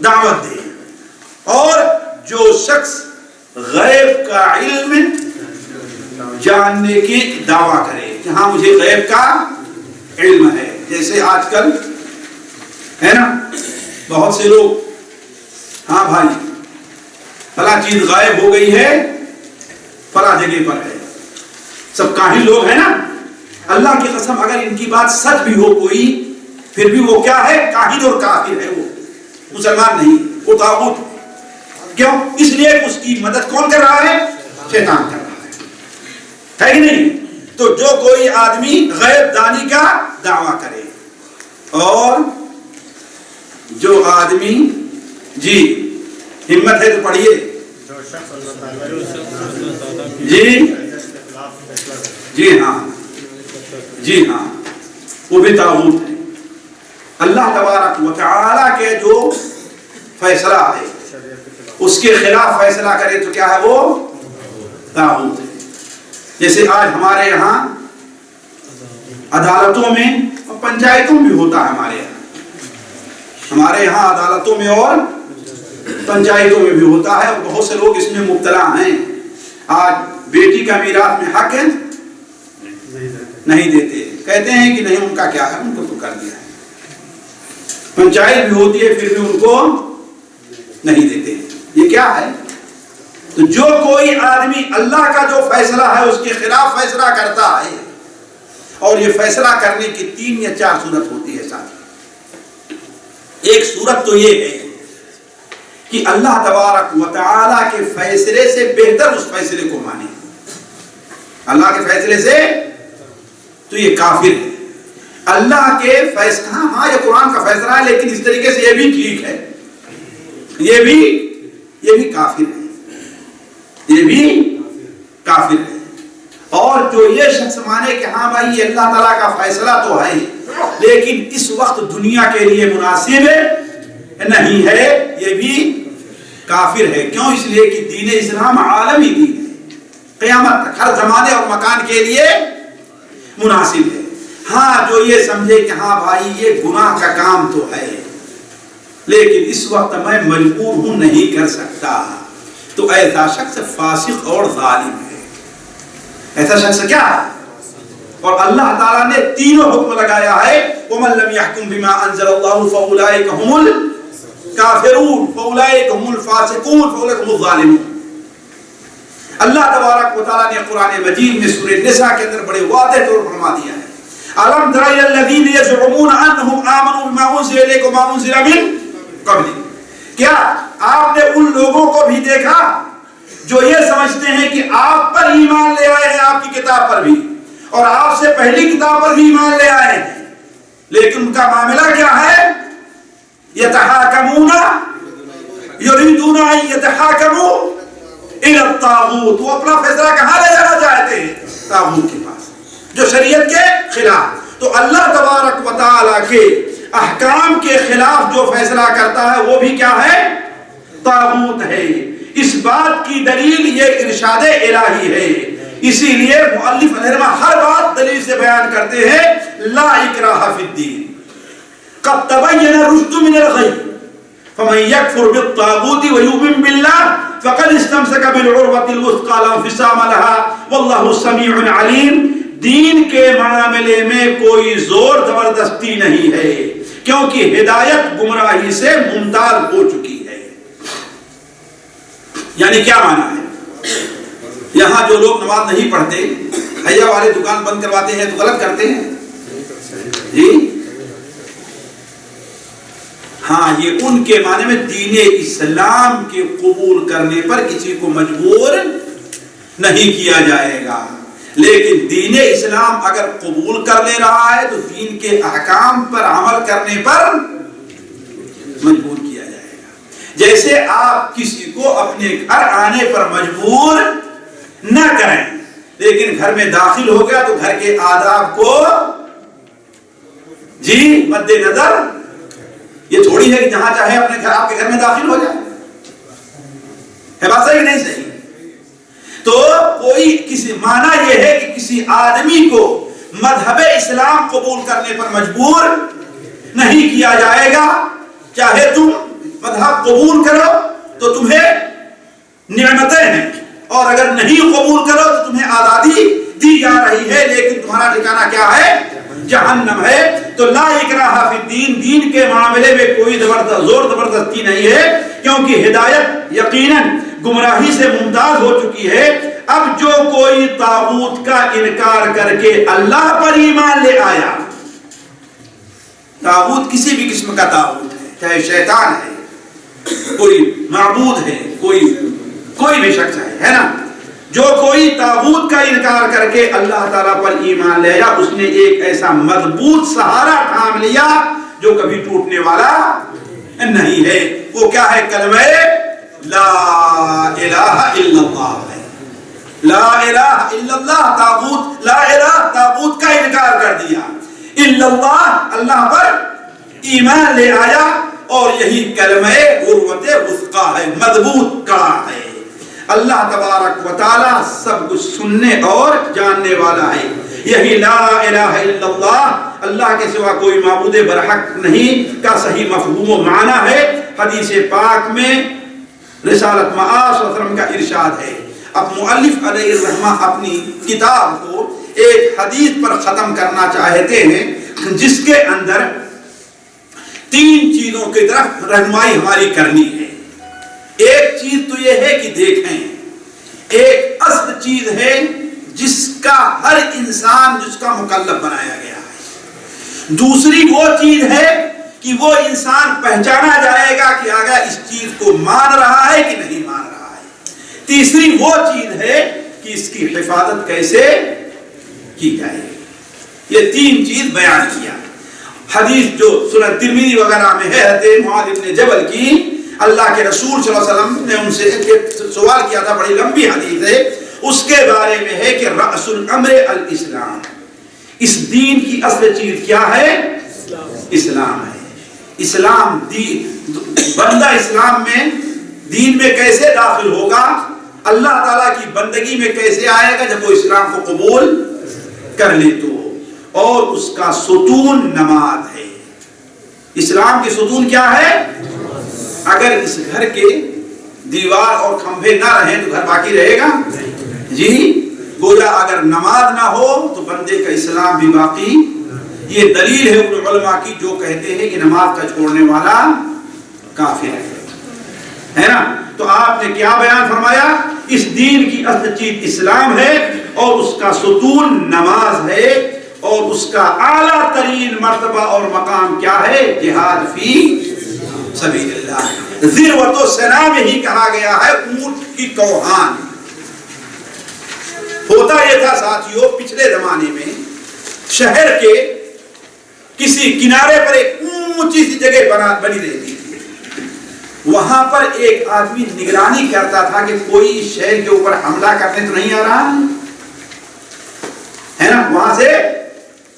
دعوت دے، اور جو شخص غیب کا علم جاننے کی دعویٰ کرے کہ ہاں مجھے غیب کا علم ہے، جیسے آج کل ہے نا بہت سے لوگ، ہاں بھائی فلاں چیز غائب ہو گئی ہے، فلاں جگہ پر ہے، سب کاہن لوگ ہیں نا۔ اللہ کی قسم اگر ان کی بات سچ بھی ہو کوئی، پھر بھی وہ کیا ہے؟ کاہن اور کافر ہے، وہ مسلمان نہیں، وہ طاغوت۔ کیوں؟ اس لیے اس کی مدد کون کر رہا ہے؟ شیطان کر رہا ہے کہ نہیں؟ تو جو کوئی آدمی غیب دانی کا دعویٰ کرے، اور جو آدمی، جی ہمت ہے تو پڑھیے جی، جی ہاں، جی ہاں، وہ بھی طاغوت ہے۔ اللہ تبارک و تعالی کے جو فیصلہ ہے اس کے خلاف فیصلہ کرے تو کیا ہے؟ وہ طاغوت ہے۔ جیسے آج ہمارے یہاں عدالتوں میں اور پنچایتوں میں بھی ہوتا ہے، ہمارے یہاں عدالتوں میں اور پنچایتوں میں بھی ہوتا ہے، اور بہت سے لوگ اس میں مبتلا ہیں۔ آج بیٹی کا میراث میں حق نہیں دیتے، کہتے ہیں کہ نہیں ان کا کیا ہے، ان کو تو کر دیا ہے۔ پنچایت بھی ہوتی ہے پھر بھی ان کو نہیں دیتے، یہ کیا ہے؟ تو جو کوئی آدمی اللہ کا جو فیصلہ ہے اس کے خلاف فیصلہ کرتا ہے، اور یہ فیصلہ کرنے کی 3 یا 4 صورت ہوتی ہے ساتھ۔ ایک صورت تو یہ ہے کہ اللہ تبارک و تعالیٰ کے فیصلے سے بہتر اس فیصلے کو مانے، اللہ کے فیصلے سے، تو یہ کافر ہے۔ اللہ کے فیصلہ، ہاں یہ قرآن کا فیصلہ ہے، لیکن اس طریقے سے یہ بھی ٹھیک ہے، یہ بھی کافر ہے، یہ بھی کافر ہے۔ اور جو یہ شخص مانے کہ ہاں بھائی یہ اللہ تعالیٰ کا فیصلہ تو ہے لیکن اس وقت دنیا کے لیے مناسب نہیں ہے، یہ بھی کافر ہے۔ کیوں؟ اس لیے کہ دین اسلام عالمی دین ہے، قیامت تک ہر زمانے اور مکان کے لیے مناسب ہے۔ ہاں جو یہ سمجھے کہ ہاں بھائی یہ گناہ کا کام تو ہے لیکن اس وقت میں مجبور ہوں نہیں کر سکتا، تو ایسا شخص فاسق اور ظالم ہے۔ ایسا شخص کیا ہے؟ اور اللہ تعالیٰ نے تینوں حکم لگایا ہے، وَمَن لَّمْ يَحْكُم بِمَا أَنزَلَ اللَّهُ فَأُولَٰئِكَ هُمُ الْكَافِرُونَ فَأُولَٰئِكَ هُمُ الْفَاسِقُونَ فَأُولَٰئِكَ هُمُ الظَّالِمُونَ۔ اللہ تبارک و تعالیٰ نے قرآن مجید میں سورہ نساء کے اندر بڑے واضح طور پر فرما دیا ہے، أَلَمْ تَرَ إِلَى الَّذِينَ يَزْعُمُونَ أَنَّهُمْ آمَنُوا بِمَا أُنزِلَ إِلَيْكَ وَمَا أُنزِلَ مِن قَبْلِكَ۔ کیا آپ نے ان لوگوں کو بھی دیکھا جو یہ سمجھتے ہیں کہ آپ پر ایمان لے آئے ہیں، آپ کی کتاب پر بھی اور آپ سے پہلی کتاب پر بھی ایمان لے آئے ہیں، لیکن ان کا معاملہ کیا ہے؟ يَتَحَاكَمُونَ يُرِيدُونَ أَن يَتَحَاكَمُوا إِلَى الطَّاغُوتِ۔ وہ اپنا فیصلہ کہاں لے جانا چاہتے ہیں؟ طاغوت کے پاس، جو شریعت کے خلاف۔ تو اللہ تبارک و تعالیٰ کے احکام کے خلاف جو فیصلہ کرتا ہے وہ بھی کیا ہے؟ طاغوت ہے۔ اس بات کی دلیل یہ ارشاد الہی ہے، اسی لیے مؤلف علیہ الرحمہ ہر بات دلیل سے بیان کرتے ہیں، لا اکراہ فی الدین قد تبین الرشد من الغی فمن یکفر بالطاغوت ویؤمن باللہ فقد استمسک بالعروۃ الوثقی لا انفصام لها واللہ سمیع علیم۔ دین کے معاملے میں کوئی زور زبردستی نہیں ہے کیونکہ ہدایت گمراہی سے ممتاز ہو چکی ہے۔ یعنی کیا معنی ہے؟ یہاں جو لوگ نماز نہیں پڑھتے، حیا والے دکان بند کرواتے ہیں تو غلط کرتے ہیں جی؟ ہاں یہ ان کے معنی میں دین اسلام کے قبول کرنے پر کسی کو مجبور نہیں کیا جائے گا، لیکن دین اسلام اگر قبول کر لے رہا ہے تو دین کے احکام پر عمل کرنے پر مجبور کیا جائے گا۔ جیسے آپ کسی کو اپنے گھر آنے پر مجبور نہ کریں، لیکن گھر میں داخل ہو گیا تو گھر کے آداب کو جی مد نظر، یہ تھوڑی ہے کہ جہاں چاہے اپنے گھر آپ کے گھر میں داخل ہو جائے، ہے بات صحیح نہیں صحیح؟ تو کوئی کسی معنی یہ ہے کہ کسی آدمی کو مذہب اسلام قبول کرنے پر مجبور نہیں کیا جائے گا، چاہے تم مذہب قبول کرو تو تمہیں نعمتیں ہیں اور اگر نہیں قبول کرو تو تمہیں آزادی دی جا رہی ہے، لیکن تمہارا ٹھکانہ کیا ہے؟ جہنم ہے۔ تو لا اکراہ فی الدین، دین کے معاملے میں کوئی زور زبردستی نہیں ہے کیونکہ ہدایت یقیناً گمراہی سے ممتاز ہو چکی ہے۔ اب جو کوئی طاغوت کا انکار کر کے اللہ پر ایمان لے آیا، طاغوت کسی بھی قسم کا طاغوت ہے، چاہے شیطان ہے، کوئی معبود ہے، کوئی بھی شخص ہے نا، جو کوئی طاغوت کا انکار کر کے اللہ تعالیٰ پر ایمان لے آیا، اس نے ایک ایسا مضبوط سہارا تھام لیا جو کبھی ٹوٹنے والا نہیں ہے۔ وہ کیا ہے؟ کلمہ لا الہ الا اللہ ہے۔ لا الہ الا اللہ، طاغوت لا الہ، طاغوت کا انکار کر دیا، الا اللہ، اللہ پر ایمان لے آیا، اور یہی کلمہ عروۃ وثقی ہے، مضبوط کڑا ہے۔ اللہ تبارک و تعالی سب کچھ سننے اور جاننے والا ہے۔ یہی لا الہ الا اللہ، اللہ کے سوا کوئی معبود برحق نہیں کا صحیح مفہوم و معنی ہے۔ حدیث پاک میں رسالت مآب صلی اللہ علیہ وسلم کا ارشاد ہے۔ اب مؤلف علیہ الرحمہ اپنی کتاب کو ایک حدیث پر ختم کرنا چاہتے ہیں جس کے اندر 3 چیزوں کی طرف رہنمائی ہماری کرنی ہے۔ ایک چیز تو یہ ہے کہ دیکھیں، ایک اصل چیز ہے جس کا ہر انسان جس کا مکلف بنایا گیا ہے۔ دوسری وہ چیز ہے کہ وہ انسان پہچانا جائے گا کہ آگا اس چیز کو مان رہا ہے کہ نہیں مان رہا ہے۔ تیسری وہ چیز ہے کہ اس کی حفاظت کیسے کی جائے۔ یہ تین چیز بیان کیا۔ حدیث جو سنن ترمذی وغیرہ میں ہے، حضرت معاذ بن جبل کی، اللہ کے رسول صلی اللہ علیہ وسلم نے ان سے ایک سوال کیا تھا، بڑی لمبی حدیث ہے، اس کے بارے میں ہے کہ رأس الامر الاسلام، اس دین کی اصل چیز کیا ہے؟ اسلام ہے۔ اسلام بندہ اسلام میں دین میں کیسے داخل ہوگا، اللہ تعالیٰ کی بندگی میں کیسے آئے گا؟ جب وہ اسلام کو قبول کر لے تو۔ اور اس کا ستون نماز ہے۔ اسلام کی ستون کیا ہے؟ اگر اس گھر کے دیوار اور کھمبے نہ رہیں تو گھر باقی رہے گا؟ جی، گویا اگر نماز نہ ہو تو بندے کا اسلام بھی باقی۔ یہ دلیل ہے ان علماء کی جو کہتے ہیں کہ نماز کا چھوڑنے والا کافر ہے نا۔ تو آپ نے کیا بیان فرمایا؟ اس دین کی اصل چیز اسلام ہے اور اس کا ستون نماز ہے، اور اس کا اعلیٰ ترین مرتبہ اور مقام کیا ہے؟ جہاد فی سبیل اللہ۔ ذروۃ السنام ہی کہا گیا ہے اونٹ کی کوہان۔ ہوتا یہ تھا ساتھیوں، پچھلے زمانے میں شہر کے کسی کنارے پر ایک اونچی سی جگہ بنی رہتی تھی، وہاں پر ایک آدمی نگرانی کرتا تھا کہ کوئی شہر کے اوپر حملہ کرنے تو نہیں آ رہا ہے نا۔ وہاں سے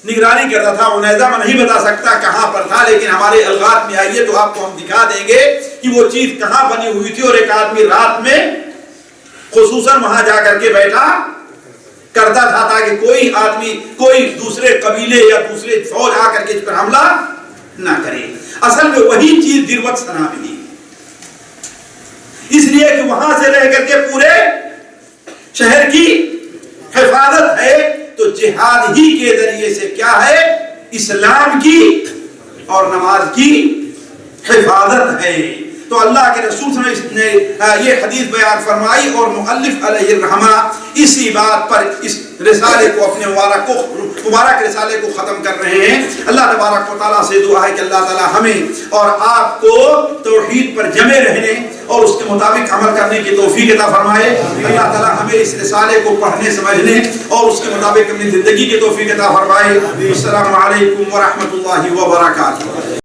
نگرانی کرتا تھا۔ عنیزہ میں نہیں بتا سکتا کہاں پر تھا، لیکن ہمارے الغات میں آئیے تو آپ کو ہم دکھا دیں گے کہ وہ چیز کہاں بنی ہوئی تھی۔ اور ایک آدمی رات میں خصوصاً وہاں جا کر کے بیٹھا کرتا تھا تاکہ کوئی آدمی، کوئی دوسرے قبیلے یا دوسرے فوج آ کر کے اس پر حملہ نہ کرے۔ اصل میں وہی چیز ذروۃ السنام ہے، اس لیے کہ وہاں سے رہ کر کے پورے شہر کی حفاظت ہے۔ تو جہاد ہی کے ذریعے سے کیا ہے؟ اسلام کی اور نماز کی حفاظت ہے۔ تو اللہ کے رسول صلی اللہ علیہ وسلم نے یہ حدیث بیان فرمائی، اور مؤلف علیہ الرحمہ اسی بات پر اس رسالے کو، اپنے مبارک رسالے کو ختم کر رہے ہیں۔ اللہ تبارک و تعالیٰ سے دعا ہے کہ اللہ تعالیٰ ہمیں اور آپ کو توحید پر جمے رہنے اور اس کے مطابق عمل کرنے کی توفیق عطا فرمائے۔ اللہ تعالیٰ ہمیں اس رسالے کو پڑھنے سمجھنے اور اس کے مطابق اپنی زندگی کی توفیق عطا فرمائے۔ السلام علیکم ورحمۃ اللہ وبرکاتہ۔